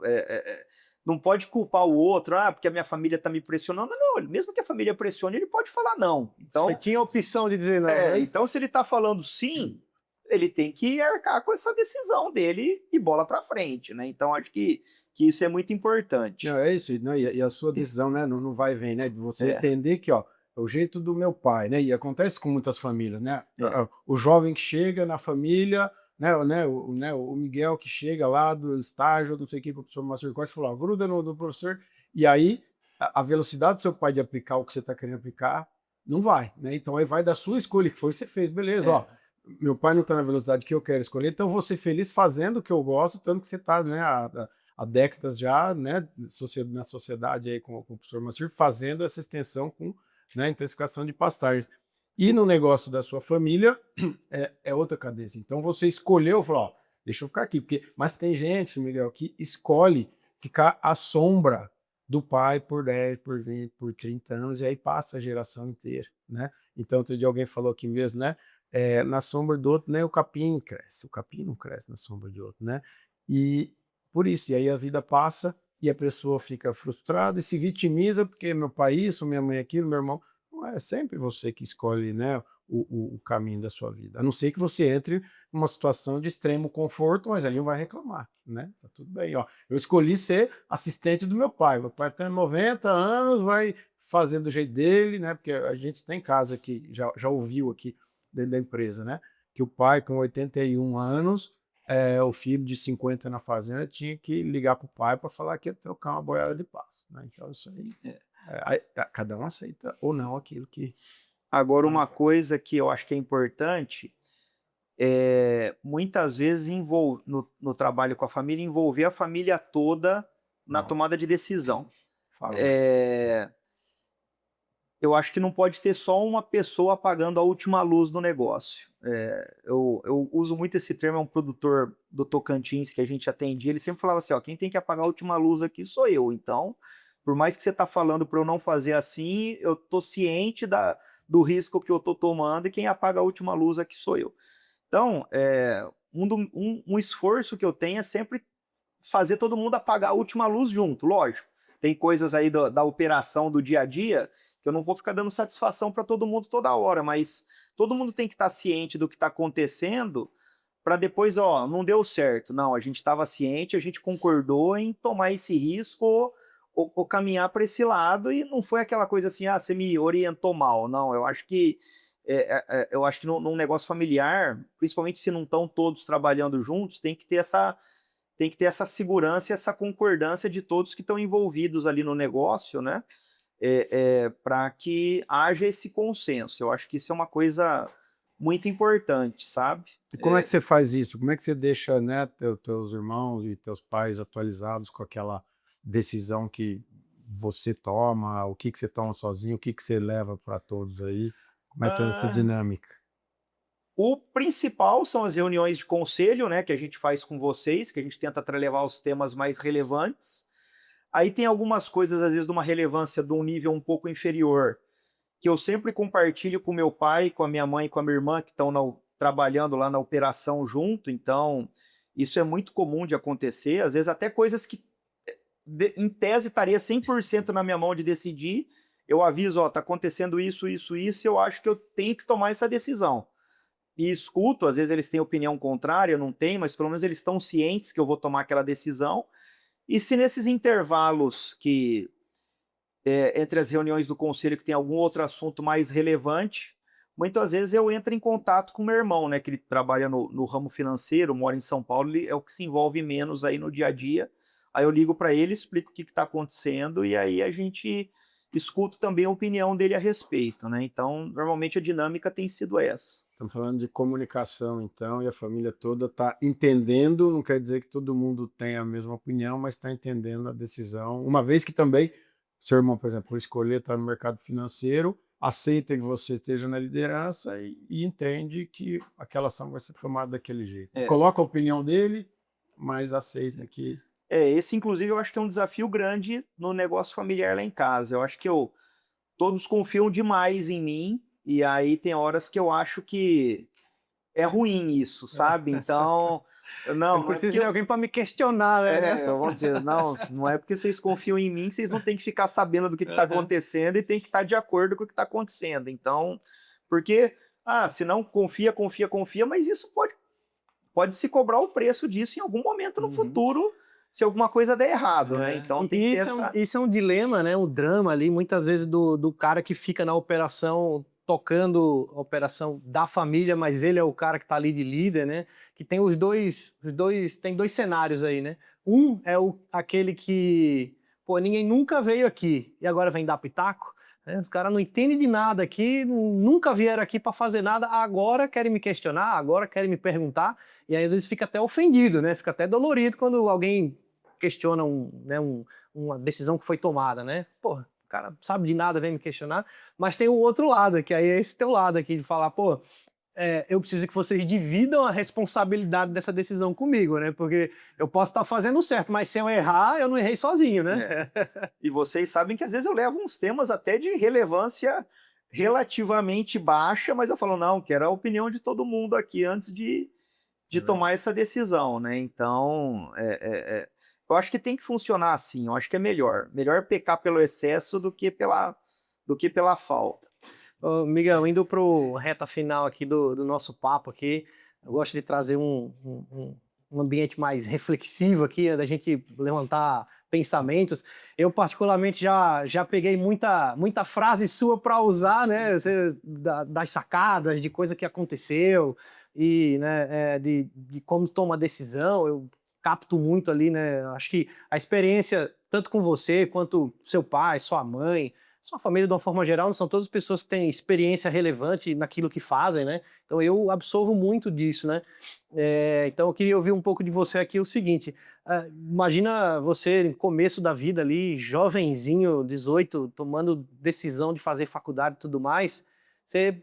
Não pode culpar o outro, porque a minha família está me pressionando. Não, mesmo que a família pressione, ele pode falar não. Então, Você tinha a opção de dizer não, né? então, se ele está falando sim, ele tem que arcar com essa decisão dele e bola para frente, né? Então, acho que isso é muito importante. Não, é isso, né? E a sua decisão, né? Não vai e vem, né? De você entender que, ó, é o jeito do meu pai, né? E acontece com muitas famílias, né? O jovem que chega na família, o Miguel que chega lá do estágio, não sei o que, o professor Márcio Costa falou, ó, gruda no professor, e aí a velocidade do seu pai de aplicar o que você está querendo aplicar não vai, né? Então aí vai da sua escolha, que foi o que você fez, beleza, ó. Meu pai não está na velocidade que eu quero escolher, então eu vou ser feliz fazendo o que eu gosto, tanto que você está, né, há décadas já, né, na sociedade aí com o professor Massir, fazendo essa extensão com, né, intensificação de pastagens. E no negócio da sua família, é outra cadência. Então você escolheu, falou, ó, deixa eu ficar aqui, mas tem gente, Miguel, que escolhe ficar à sombra do pai por 10, por 20, por 30 anos, e aí passa a geração inteira, né? Então, outro dia alguém falou aqui mesmo, né? Na sombra do outro, nem o capim cresce. O capim não cresce na sombra de outro, né? E por isso, e aí a vida passa e a pessoa fica frustrada e se vitimiza porque meu pai isso, minha mãe aquilo, meu irmão. Não é sempre você que escolhe, né, o caminho da sua vida. A não ser que você entre numa situação de extremo conforto, mas aí não vai reclamar, né? Tá tudo bem, ó. Eu escolhi ser assistente do meu pai. Meu pai tem 90 anos, vai fazer do jeito dele, né? Porque a gente tem casa que já ouviu aqui dentro da empresa, né? Que o pai com 81 anos, o filho de 50 na fazenda tinha que ligar para o pai para falar que ia trocar uma boiada de pasto, né? Então isso aí, cada um aceita ou não aquilo que... Agora, uma coisa que eu acho que é importante muitas vezes no trabalho com a família, envolver a família toda na tomada de decisão. Eu acho que não pode ter só uma pessoa apagando a última luz do negócio. Eu uso muito esse termo, é um produtor do Tocantins que a gente atendia, ele sempre falava assim, ó, quem tem que apagar a última luz aqui sou eu, então, por mais que você está falando para eu não fazer assim, eu estou ciente do risco que eu estou tomando e quem apaga a última luz aqui sou eu. Então, um esforço que eu tenho é sempre fazer todo mundo apagar a última luz junto, lógico. Tem coisas aí da operação do dia a dia que eu não vou ficar dando satisfação para todo mundo toda hora, mas todo mundo tem que estar ciente do que está acontecendo para depois, ó, não deu certo. Não, a gente estava ciente, a gente concordou em tomar esse risco ou caminhar para esse lado e não foi aquela coisa assim, você me orientou mal. Não, eu acho que num negócio familiar, principalmente se não estão todos trabalhando juntos, tem que ter essa segurança e essa concordância de todos que estão envolvidos ali no negócio, né? Para que haja esse consenso. Eu acho que isso é uma coisa muito importante, sabe? E como é que você faz isso? Como é que você deixa, né, teus irmãos e teus pais atualizados com aquela decisão que você toma, o que você toma sozinho, o que você leva para todos aí? Como é que é essa dinâmica? O principal são as reuniões de conselho, né, que a gente faz com vocês, que a gente tenta levar os temas mais relevantes. Aí tem algumas coisas, às vezes, de uma relevância de um nível um pouco inferior, que eu sempre compartilho com meu pai, com a minha mãe e com a minha irmã, que estão trabalhando lá na operação junto, então isso é muito comum de acontecer, às vezes até coisas que, em tese, estaria 100% na minha mão de decidir, eu aviso, ó, tá acontecendo isso, isso, isso, e eu acho que eu tenho que tomar essa decisão. E escuto, às vezes eles têm opinião contrária, eu não tenho, mas pelo menos eles estão cientes que eu vou tomar aquela decisão. E se nesses intervalos que entre as reuniões do conselho que tem algum outro assunto mais relevante, muitas vezes eu entro em contato com meu irmão, né, que ele trabalha no ramo financeiro, mora em São Paulo, ele é o que se envolve menos aí no dia a dia. Aí eu ligo para ele, explico o que está acontecendo e aí a gente escuta também a opinião dele a respeito, né? Então, normalmente a dinâmica tem sido essa. Estamos falando de comunicação, então, e a família toda está entendendo, não quer dizer que todo mundo tem a mesma opinião, mas está entendendo a decisão. Uma vez que também, seu irmão, por exemplo, por escolher estar no mercado financeiro, aceita que você esteja na liderança e entende que aquela ação vai ser tomada daquele jeito. Coloca a opinião dele, mas aceita que... Esse inclusive eu acho que é um desafio grande no negócio familiar lá em casa. Eu acho que todos confiam demais em mim, e aí tem horas que eu acho que é ruim isso, sabe? Então, Eu preciso de alguém para me questionar, né? Eu vou dizer, não é porque vocês confiam em mim que vocês não têm que ficar sabendo do que está acontecendo e tem que estar de acordo com o que está acontecendo. Então, porque, se não confia, mas isso pode se cobrar o preço disso em algum momento no futuro, se alguma coisa der errado, né? Então tem que ter isso é um dilema, né? Um drama ali, muitas vezes, do cara que fica na operação, tocando a operação da família, mas ele é o cara que está ali de líder, né? Que tem tem dois cenários aí, né? Um é aquele que, pô, ninguém nunca veio aqui e agora vem dar pitaco, né? Os caras não entendem de nada aqui, nunca vieram aqui para fazer nada, agora querem me questionar, agora querem me perguntar, e aí às vezes fica até ofendido, né? Fica até dolorido quando alguém questiona uma decisão que foi tomada, né? Porra, o cara sabe de nada, vem me questionar. Mas tem o outro lado, que aí é esse teu lado aqui, de falar, pô, eu preciso que vocês dividam a responsabilidade dessa decisão comigo, né? Porque eu posso estar fazendo certo, mas se eu errar, eu não errei sozinho, né? E vocês sabem que às vezes eu levo uns temas até de relevância relativamente baixa, mas eu falo, não, quero a opinião de todo mundo aqui antes de tomar essa decisão, né? Então, eu acho que tem que funcionar assim, eu acho que é melhor. Melhor pecar pelo excesso do que pela falta. Ô, Miguel, indo para o reta final aqui do nosso papo aqui, eu gosto de trazer um ambiente mais reflexivo aqui, né, da gente levantar pensamentos. Eu, particularmente, já peguei muita frase sua para usar, né? Das sacadas, de coisa que aconteceu, e né, de como toma a decisão. Eu capto muito ali, né? Acho que a experiência, tanto com você, quanto seu pai, sua mãe, sua família, de uma forma geral, não são todas pessoas que têm experiência relevante naquilo que fazem, né? Então eu absorvo muito disso, né? Então eu queria ouvir um pouco de você aqui o seguinte: imagina você no começo da vida ali, jovenzinho, 18, tomando decisão de fazer faculdade e tudo mais, você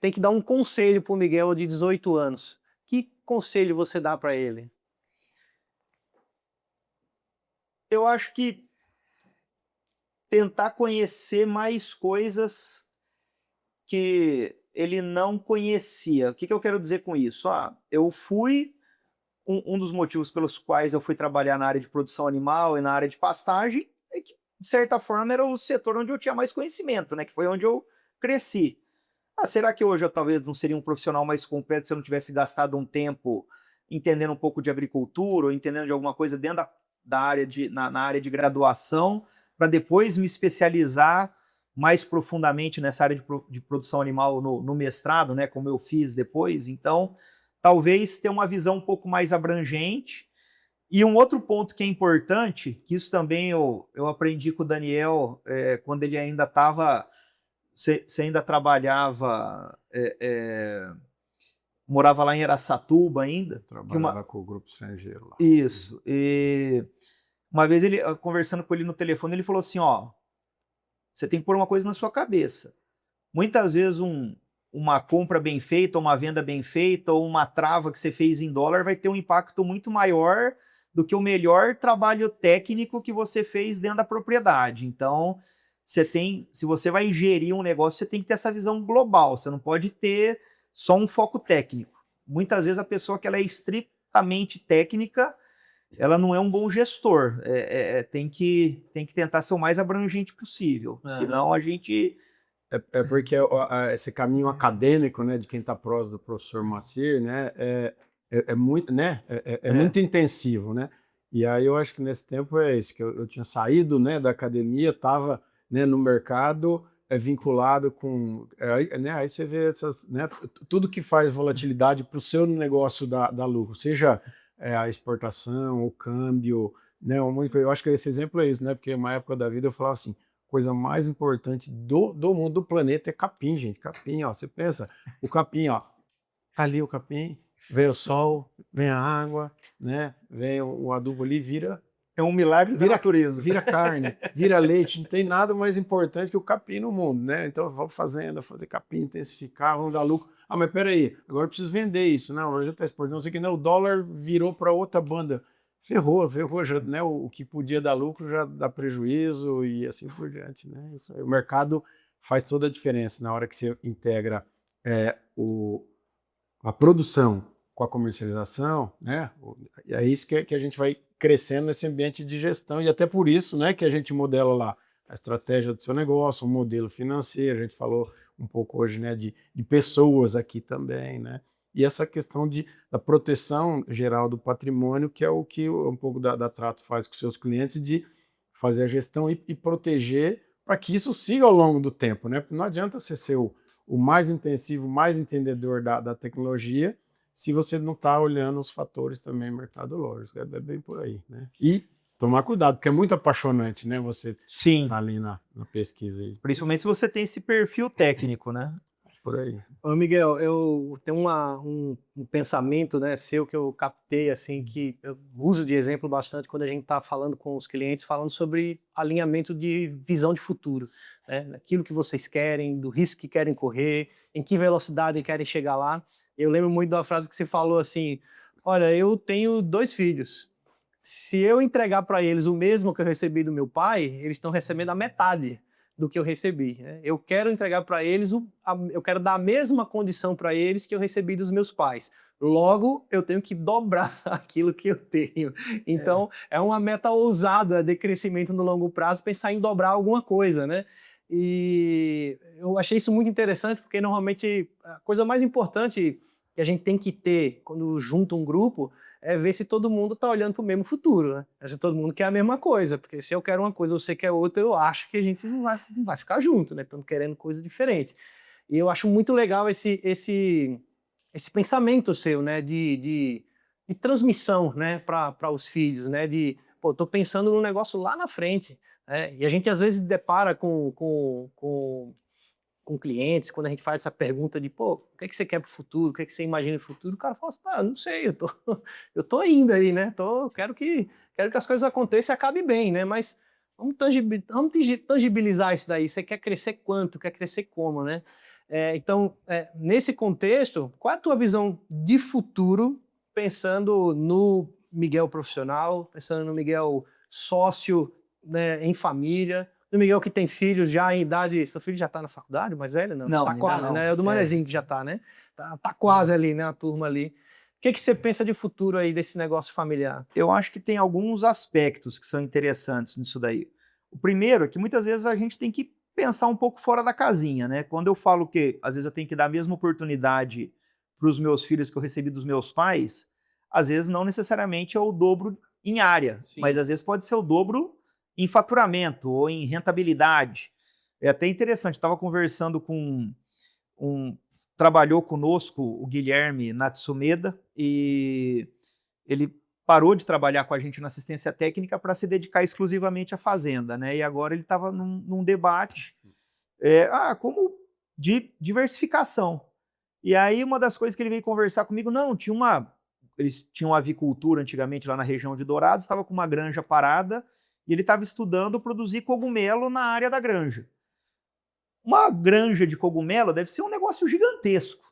tem que dar um conselho para o Miguel de 18 anos. Que conselho você dá para ele? Eu acho que tentar conhecer mais coisas que ele não conhecia. O que eu quero dizer com isso? Eu fui... Um dos motivos pelos quais eu fui trabalhar na área de produção animal e na área de pastagem é que, de certa forma, era o setor onde eu tinha mais conhecimento, né? Que foi onde eu cresci. Será que hoje eu talvez não seria um profissional mais completo se eu não tivesse gastado um tempo entendendo um pouco de agricultura ou entendendo de alguma coisa dentro da área na área de graduação, para depois me especializar mais profundamente nessa área de produção animal no mestrado, né, como eu fiz depois? Então, talvez ter uma visão um pouco mais abrangente. E um outro ponto que é importante, que isso também eu aprendi com o Daniel, quando ele ainda estava... Você ainda trabalhava... morava lá em Araçatuba ainda. Trabalhava com o grupo estrangeiro lá. Isso. E uma vez, conversando com ele no telefone, ele falou assim, você tem que pôr uma coisa na sua cabeça. Muitas vezes uma compra bem feita, ou uma venda bem feita, ou uma trava que você fez em dólar vai ter um impacto muito maior do que o melhor trabalho técnico que você fez dentro da propriedade. Então, se você vai gerir um negócio, você tem que ter essa visão global, você não pode ter só um foco técnico. Muitas vezes a pessoa que ela é estritamente técnica, ela não é um bom gestor. Tem que tentar ser o mais abrangente possível. Senão a gente... porque esse caminho acadêmico, né, de quem está próximo do professor Moacir, né, muito, né, muito intensivo, né? E aí eu acho que nesse tempo é isso, que eu tinha saído, né, da academia, estava, né, no mercado, vinculado com... né, aí você vê essas, né, tudo que faz volatilidade para o seu negócio da lucro, seja a exportação, o câmbio, né, eu acho que esse exemplo é isso, né, porque uma época da vida eu falava assim, coisa mais importante do mundo, do planeta é capim, gente, capim, ó, você pensa, o capim, ó, tá ali o capim, vem o sol, vem a água, né? Vem o adubo ali, É um milagre da natureza. vira carne, vira leite, não tem nada mais importante que o capim no mundo, né? Então vamos fazendo, fazer capim, intensificar, vamos dar lucro. Ah, mas peraí, agora eu preciso vender isso, né? O já está exportando, não sei o que, né? O dólar virou para outra banda. Ferrou, já, né? O que podia dar lucro já dá prejuízo e assim por diante, né? Isso aí, o mercado faz toda a diferença na hora que você integra a produção com a comercialização, né? É isso que a gente vai crescendo nesse ambiente de gestão e até por isso, né, que a gente modela lá a estratégia do seu negócio, o modelo financeiro, a gente falou um pouco hoje, né, de pessoas aqui também, né? E essa questão da proteção geral do patrimônio, que é o que um pouco da Trato faz com seus clientes, de fazer a gestão e proteger para que isso siga ao longo do tempo, né? Porque não adianta você ser o mais intensivo, mais entendedor da tecnologia, se você não está olhando os fatores também mercadológicos. É bem por aí, né? E tomar cuidado, porque é muito apaixonante, né? Você Sim. tá ali na pesquisa aí. Principalmente se você tem esse perfil técnico, né? Por aí. Ô, Miguel, eu tenho um pensamento, né, seu que eu captei, assim, que eu uso de exemplo bastante quando a gente está falando com os clientes, falando sobre alinhamento de visão de futuro, né, aquilo que vocês querem, do risco que querem correr, em que velocidade querem chegar lá. Eu lembro muito da frase que você falou assim, olha, eu tenho 2 filhos, se eu entregar para eles o mesmo que eu recebi do meu pai, eles estão recebendo a metade do que eu recebi, né? Eu quero entregar para eles, eu quero dar a mesma condição para eles que eu recebi dos meus pais. Logo, eu tenho que dobrar aquilo que eu tenho. Então, é uma meta ousada de crescimento no longo prazo, pensar em dobrar alguma coisa, né? E eu achei isso muito interessante, porque normalmente a coisa mais importante que a gente tem que ter quando junta um grupo é ver se todo mundo está olhando para o mesmo futuro, né? Se todo mundo quer a mesma coisa, porque se eu quero uma coisa, você quer outra, eu acho que a gente não vai ficar junto, né? Estamos querendo coisa diferente. E eu acho muito legal esse pensamento seu, né? De transmissão, né? Para os filhos, né? Pô, estou pensando num negócio lá na frente, né? E a gente às vezes depara com clientes, quando a gente faz essa pergunta de, pô, o que é que você quer para o futuro, o que é que você imagina no futuro, o cara fala assim, eu não sei, eu tô indo aí, né, quero que as coisas aconteçam e acabem bem, né, mas vamos tangibilizar isso daí, você quer crescer quanto, quer crescer como, né? Então, nesse contexto, qual é a tua visão de futuro, pensando no Miguel profissional, pensando no Miguel sócio, né, em família, do Miguel que tem filhos já em idade... Seu filho já tá na faculdade, mais velho? Não, tá quase, não. né? É o do Manezinho que já tá, né? Tá quase ali, né? A turma ali. O que você pensa de futuro aí desse negócio familiar? Eu acho que tem alguns aspectos que são interessantes nisso daí. O primeiro é que muitas vezes a gente tem que pensar um pouco fora da casinha, né? Quando eu falo que às vezes eu tenho que dar a mesma oportunidade para os meus filhos que eu recebi dos meus pais, às vezes não necessariamente é o dobro em área, Sim. mas às vezes pode ser o dobro em faturamento ou em rentabilidade. É até interessante, estava conversando com trabalhou conosco o Guilherme Natsumeda e ele parou de trabalhar com a gente na assistência técnica para se dedicar exclusivamente à fazenda, né? E agora ele estava num debate como de diversificação. E aí uma das coisas que ele veio conversar comigo, eles tinham avicultura antigamente lá na região de Dourados, estava com uma granja parada e ele estava estudando produzir cogumelo na área da granja. Uma granja de cogumelo deve ser um negócio gigantesco.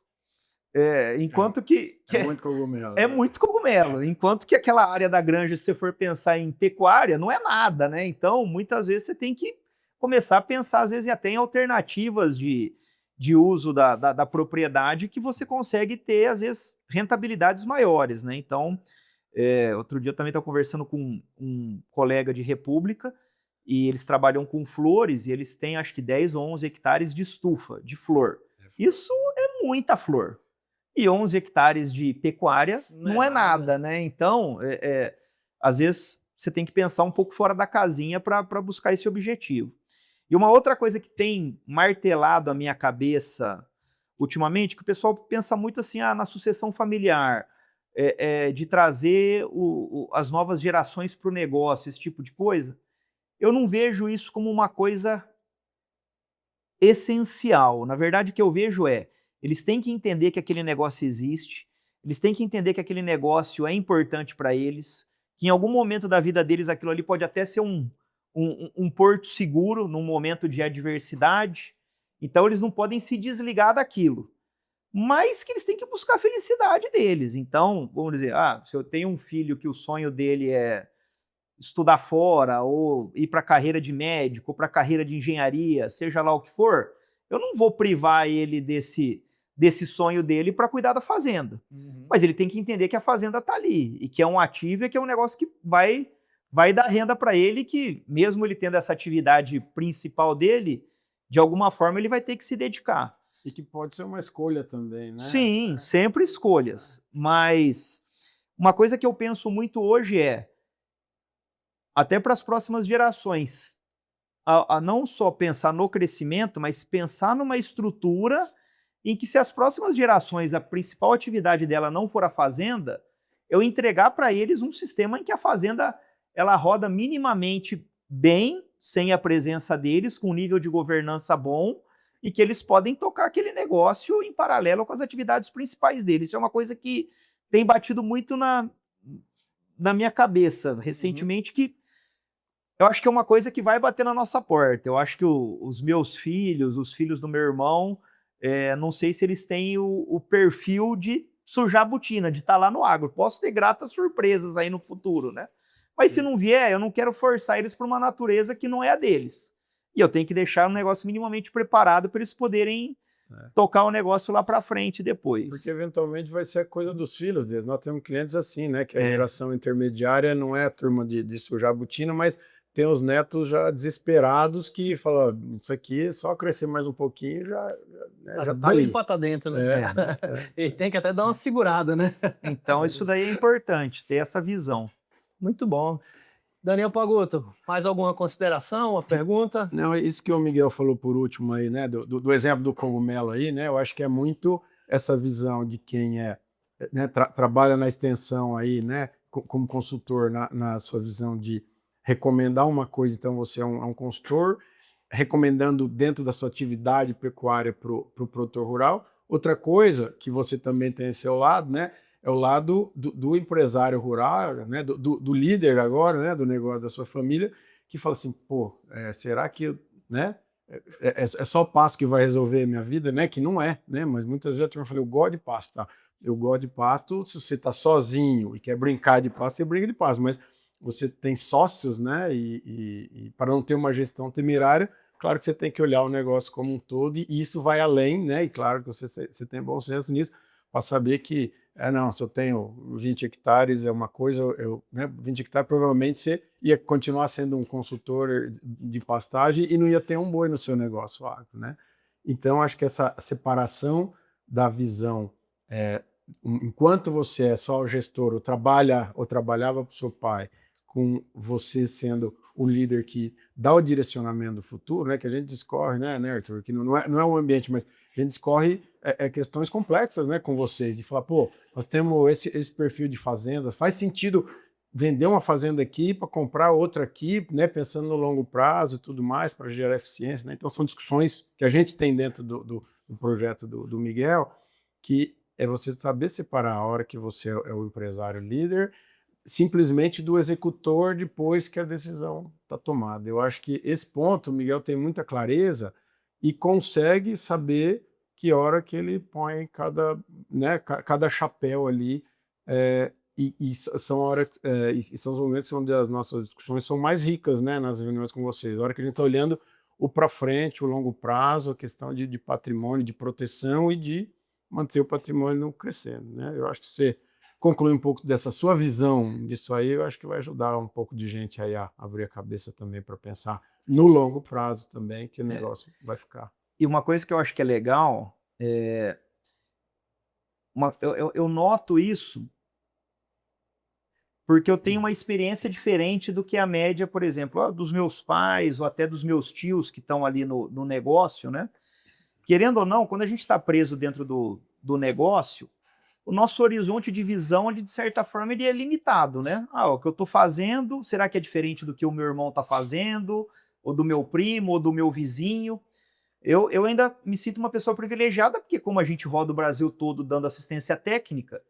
Enquanto que É muito cogumelo. É muito cogumelo. Enquanto que aquela área da granja, se você for pensar em pecuária, não é nada, né? Então, muitas vezes você tem que começar a pensar, às vezes, até em alternativas de uso da propriedade que você consegue ter, às vezes, rentabilidades maiores, né? Então, outro dia eu também estava conversando com um colega de República e eles trabalham com flores e eles têm, acho que 10 ou 11 hectares de estufa, de flor. Isso é muita flor. E 11 hectares de pecuária não é nada, né? Então, às vezes você tem que pensar um pouco fora da casinha para buscar esse objetivo. E uma outra coisa que tem martelado a minha cabeça ultimamente, que o pessoal pensa muito assim, na sucessão familiar, de trazer as novas gerações para o negócio, esse tipo de coisa. Eu não vejo isso como uma coisa essencial. Na verdade, o que eu vejo eles têm que entender que aquele negócio existe, eles têm que entender que aquele negócio é importante para eles, que em algum momento da vida deles aquilo ali pode até ser um porto seguro num momento de adversidade. Então eles não podem se desligar daquilo, mas que eles têm que buscar a felicidade deles. Então, vamos dizer, se eu tenho um filho que o sonho dele é estudar fora, ou ir para a carreira de médico, ou para a carreira de engenharia, seja lá o que for, eu não vou privar ele desse sonho dele para cuidar da fazenda. Mas ele tem que entender que a fazenda está ali, e que é um ativo, e que é um negócio que vai dar renda para ele, que mesmo ele tendo essa atividade principal dele, de alguma forma ele vai ter que se dedicar. E que pode ser uma escolha também, né? Sim, sempre escolhas. Mas uma coisa que eu penso muito hoje até para as próximas gerações, a não só pensar no crescimento, mas pensar numa estrutura em que, se as próximas gerações, a principal atividade dela não for a fazenda, eu entregar para eles um sistema em que a fazenda ela roda minimamente bem, sem a presença deles, com um nível de governança bom, e que eles podem tocar aquele negócio em paralelo com as atividades principais deles. Isso é uma coisa que tem batido muito na minha cabeça recentemente, que eu acho que é uma coisa que vai bater na nossa porta. Eu acho que os meus filhos, os filhos do meu irmão, não sei se eles têm o perfil de sujar a botina, de estar lá no agro. Posso ter gratas surpresas aí no futuro, né? Mas se não vier, eu não quero forçar eles para uma natureza que não é a deles. E eu tenho que deixar um negócio minimamente preparado para eles poderem tocar o negócio lá para frente depois. Porque eventualmente vai ser a coisa dos filhos deles. Nós temos clientes assim, né? Que a geração intermediária não é a turma de sujar a botina, mas tem os netos já desesperados que falam, isso aqui é só crescer mais um pouquinho, já tá ali. Pra tá dentro, né? Ele tem que até dar uma segurada, né? Então isso daí é importante, ter essa visão. Muito bom. Daniel Pagotto, mais alguma consideração, uma pergunta? Não, isso que o Miguel falou por último aí, né, do exemplo do cogumelo aí, né, eu acho que é muito essa visão de quem trabalha na extensão aí, né, como consultor na sua visão de recomendar uma coisa. Então você é um consultor recomendando dentro da sua atividade pecuária para o produtor rural. Outra coisa que você também tem esse seu lado, né, é o lado do empresário rural, né, do líder agora, né, do negócio da sua família, que fala assim, pô, será que, né, é só o pasto que vai resolver a minha vida, né, que não é, né, mas muitas vezes a turma fala, eu gosto de pasto, tá? Eu gosto de pasto, se você está sozinho e quer brincar de pasto, você brinca de pasto, mas você tem sócios, né, e para não ter uma gestão temerária, claro que você tem que olhar o negócio como um todo, e isso vai além, né, e claro que você tem bom senso nisso, para saber que não, se eu tenho 20 hectares é uma coisa, 20 hectares provavelmente você ia continuar sendo um consultor de pastagem e não ia ter um boi no seu negócio agro, né? Então, acho que essa separação da visão, enquanto você é só o gestor, ou trabalhava para o seu pai, com você sendo o líder que dá o direcionamento do futuro, né? Que a gente discorre, né, Arthur? Que não é um ambiente, mas a gente discorre questões complexas, né, com vocês, de falar, pô, nós temos esse perfil de fazendas, faz sentido vender uma fazenda aqui para comprar outra aqui, né, pensando no longo prazo e tudo mais, para gerar eficiência, né? Então são discussões que a gente tem dentro do projeto do Miguel, que é você saber separar a hora que você é o empresário líder, simplesmente do executor depois que a decisão está tomada. Eu acho que esse ponto o Miguel tem muita clareza e consegue saber que hora que ele põe cada chapéu ali, e são os momentos onde as nossas discussões são mais ricas, né, nas reuniões com vocês. A hora que a gente está olhando o para frente, o longo prazo, a questão de patrimônio, de proteção e de manter o patrimônio crescendo, né? Eu acho que você concluir um pouco dessa sua visão disso aí, eu acho que vai ajudar um pouco de gente aí a abrir a cabeça também para pensar no longo prazo também, que o negócio vai ficar. E uma coisa que eu acho que é legal, eu noto isso porque eu tenho uma experiência diferente do que a média, por exemplo, dos meus pais ou até dos meus tios que estão ali no negócio, né? Querendo ou não, quando a gente está preso dentro do negócio, o nosso horizonte de visão, ele, de certa forma, ele é limitado, né? O que eu estou fazendo, será que é diferente do que o meu irmão está fazendo, ou do meu primo, ou do meu vizinho? Eu ainda me sinto uma pessoa privilegiada, porque como a gente roda o Brasil todo dando assistência técnica,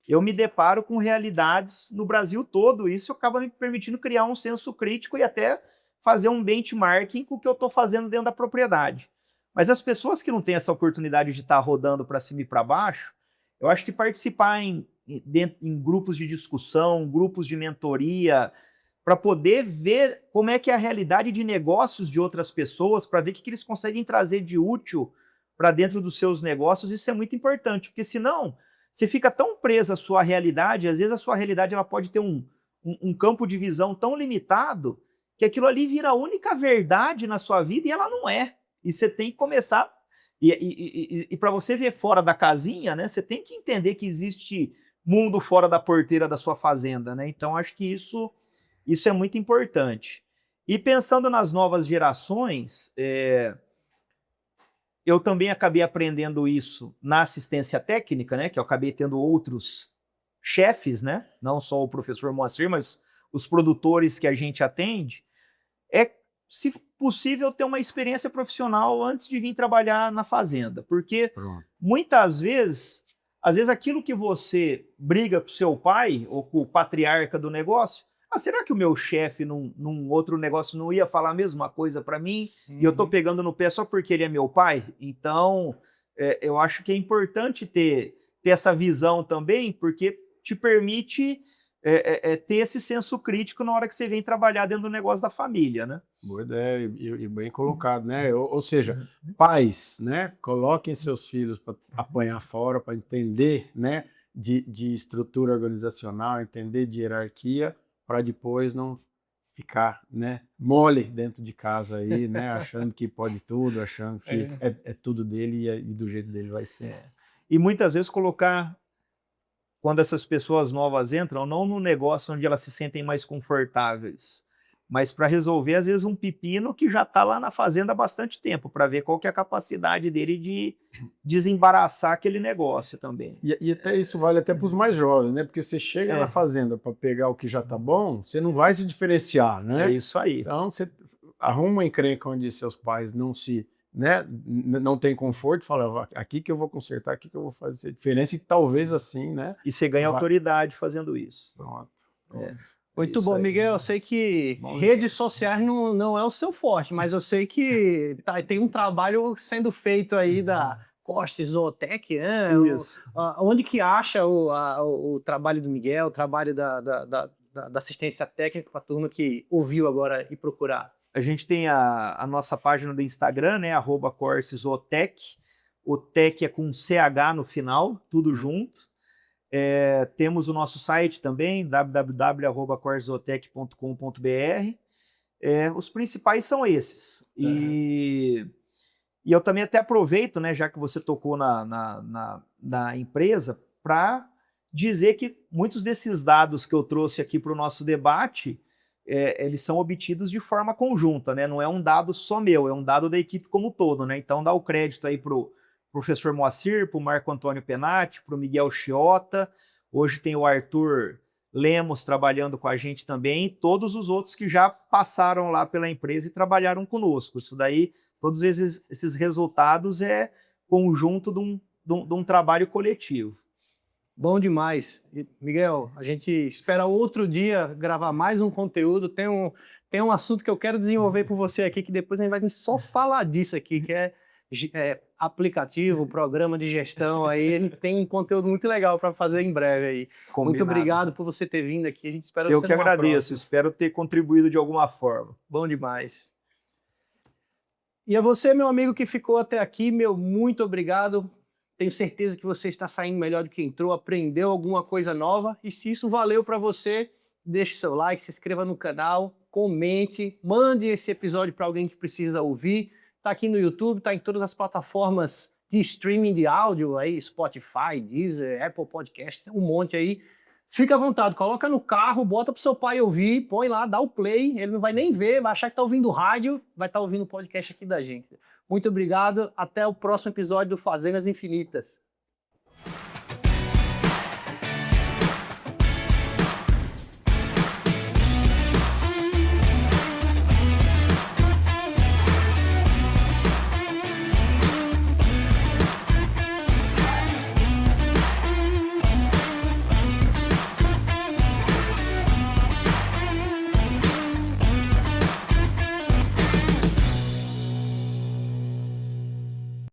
eu me deparo com realidades no Brasil todo, e isso acaba me permitindo criar um senso crítico e até fazer um benchmarking com o que eu estou fazendo dentro da propriedade. Mas as pessoas que não têm essa oportunidade de estar rodando para cima e para baixo, eu acho que participar em grupos de discussão, grupos de mentoria, para poder ver como é que é a realidade de negócios de outras pessoas, para ver o que eles conseguem trazer de útil para dentro dos seus negócios, isso é muito importante, porque senão você fica tão preso à sua realidade, às vezes a sua realidade ela pode ter um campo de visão tão limitado que aquilo ali vira a única verdade na sua vida e ela não é. E você tem que começar... E para você ver fora da casinha, né, você tem que entender que existe mundo fora da porteira da sua fazenda, né? Então, acho que isso é muito importante. E pensando nas novas gerações, eu também acabei aprendendo isso na assistência técnica, né? Que eu acabei tendo outros chefes, né? Não só o professor Moacir, mas os produtores que a gente atende. Se possível, ter uma experiência profissional antes de vir trabalhar na fazenda. Porque muitas vezes, aquilo que você briga com o seu pai ou com o patriarca do negócio, será que o meu chefe num outro negócio não ia falar a mesma coisa para mim? E eu estou pegando no pé só porque ele é meu pai? Então, eu acho que é importante ter essa visão também, porque te permite ter esse senso crítico na hora que você vem trabalhar dentro do negócio da família, né? Boa ideia e bem colocado, né? Ou seja, pais, né? Coloquem seus filhos para apanhar fora, para entender, né? De estrutura organizacional, entender de hierarquia, para depois não ficar, né? Mole dentro de casa aí, né? Achando que pode tudo, achando que é tudo dele e do jeito dele vai ser. E muitas vezes colocar, quando essas pessoas novas entram, não no negócio onde elas se sentem mais confortáveis, mas para resolver, às vezes, um pepino que já está lá na fazenda há bastante tempo, para ver qual que é a capacidade dele de desembaraçar aquele negócio também. E até isso vale até para os mais jovens, né? Porque você chega na fazenda para pegar o que já está bom, você não vai se diferenciar, né? É isso aí. Então, você arruma uma encrenca onde seus pais não se... né, não tem conforto, fala, aqui que eu vou consertar, aqui que eu vou fazer diferença, e talvez assim, né? E você ganha autoridade fazendo isso. Pronto. Muito bom, Miguel. Eu sei que redes sociais não é o seu forte, mas eu sei que tem um trabalho sendo feito aí da Corses Zootech, né? Isso. Onde que acha o trabalho do Miguel, o trabalho da assistência técnica para a turma que ouviu agora e procurar? A gente tem a nossa página do Instagram, né? @CorsesZootech. O Tech é com CH no final, tudo junto. Temos o nosso site também, www.corseszootech.com.br. Os principais são esses. E eu também até aproveito, né, já que você tocou na empresa, para dizer que muitos desses dados que eu trouxe aqui para o nosso debate, eles são obtidos de forma conjunta, né? Não é um dado só meu, é um dado da equipe como um todo, né? Então dá o crédito aí para o professor Moacir, para o Marco Antônio Penati, para o Miguel Chiota, hoje tem o Arthur Lemos trabalhando com a gente também, e todos os outros que já passaram lá pela empresa e trabalharam conosco. Isso daí, todos esses resultados é conjunto de um trabalho coletivo. Bom demais. Miguel, a gente espera outro dia gravar mais um conteúdo. Tem um assunto que eu quero desenvolver por você aqui, que depois a gente vai só falar disso aqui, que é aplicativo, programa de gestão. Aí ele tem um conteúdo muito legal para fazer em breve aí. Combinado. Muito obrigado por você ter vindo aqui. A gente espera Eu você que agradeço, espero ter contribuído de alguma forma. Bom demais. E a você, meu amigo que ficou até aqui, meu muito obrigado. Tenho certeza que você está saindo melhor do que entrou, aprendeu alguma coisa nova. E se isso valeu para você, deixe seu like, se inscreva no canal, comente, mande esse episódio para alguém que precisa ouvir. Está aqui no YouTube, está em todas as plataformas de streaming de áudio, aí, Spotify, Deezer, Apple Podcasts, um monte aí. Fica à vontade, coloca no carro, bota pro seu pai ouvir, põe lá, dá o play, ele não vai nem ver, vai achar que tá ouvindo rádio, vai estar ouvindo o podcast aqui da gente. Muito obrigado, até o próximo episódio do Fazendas Infinitas.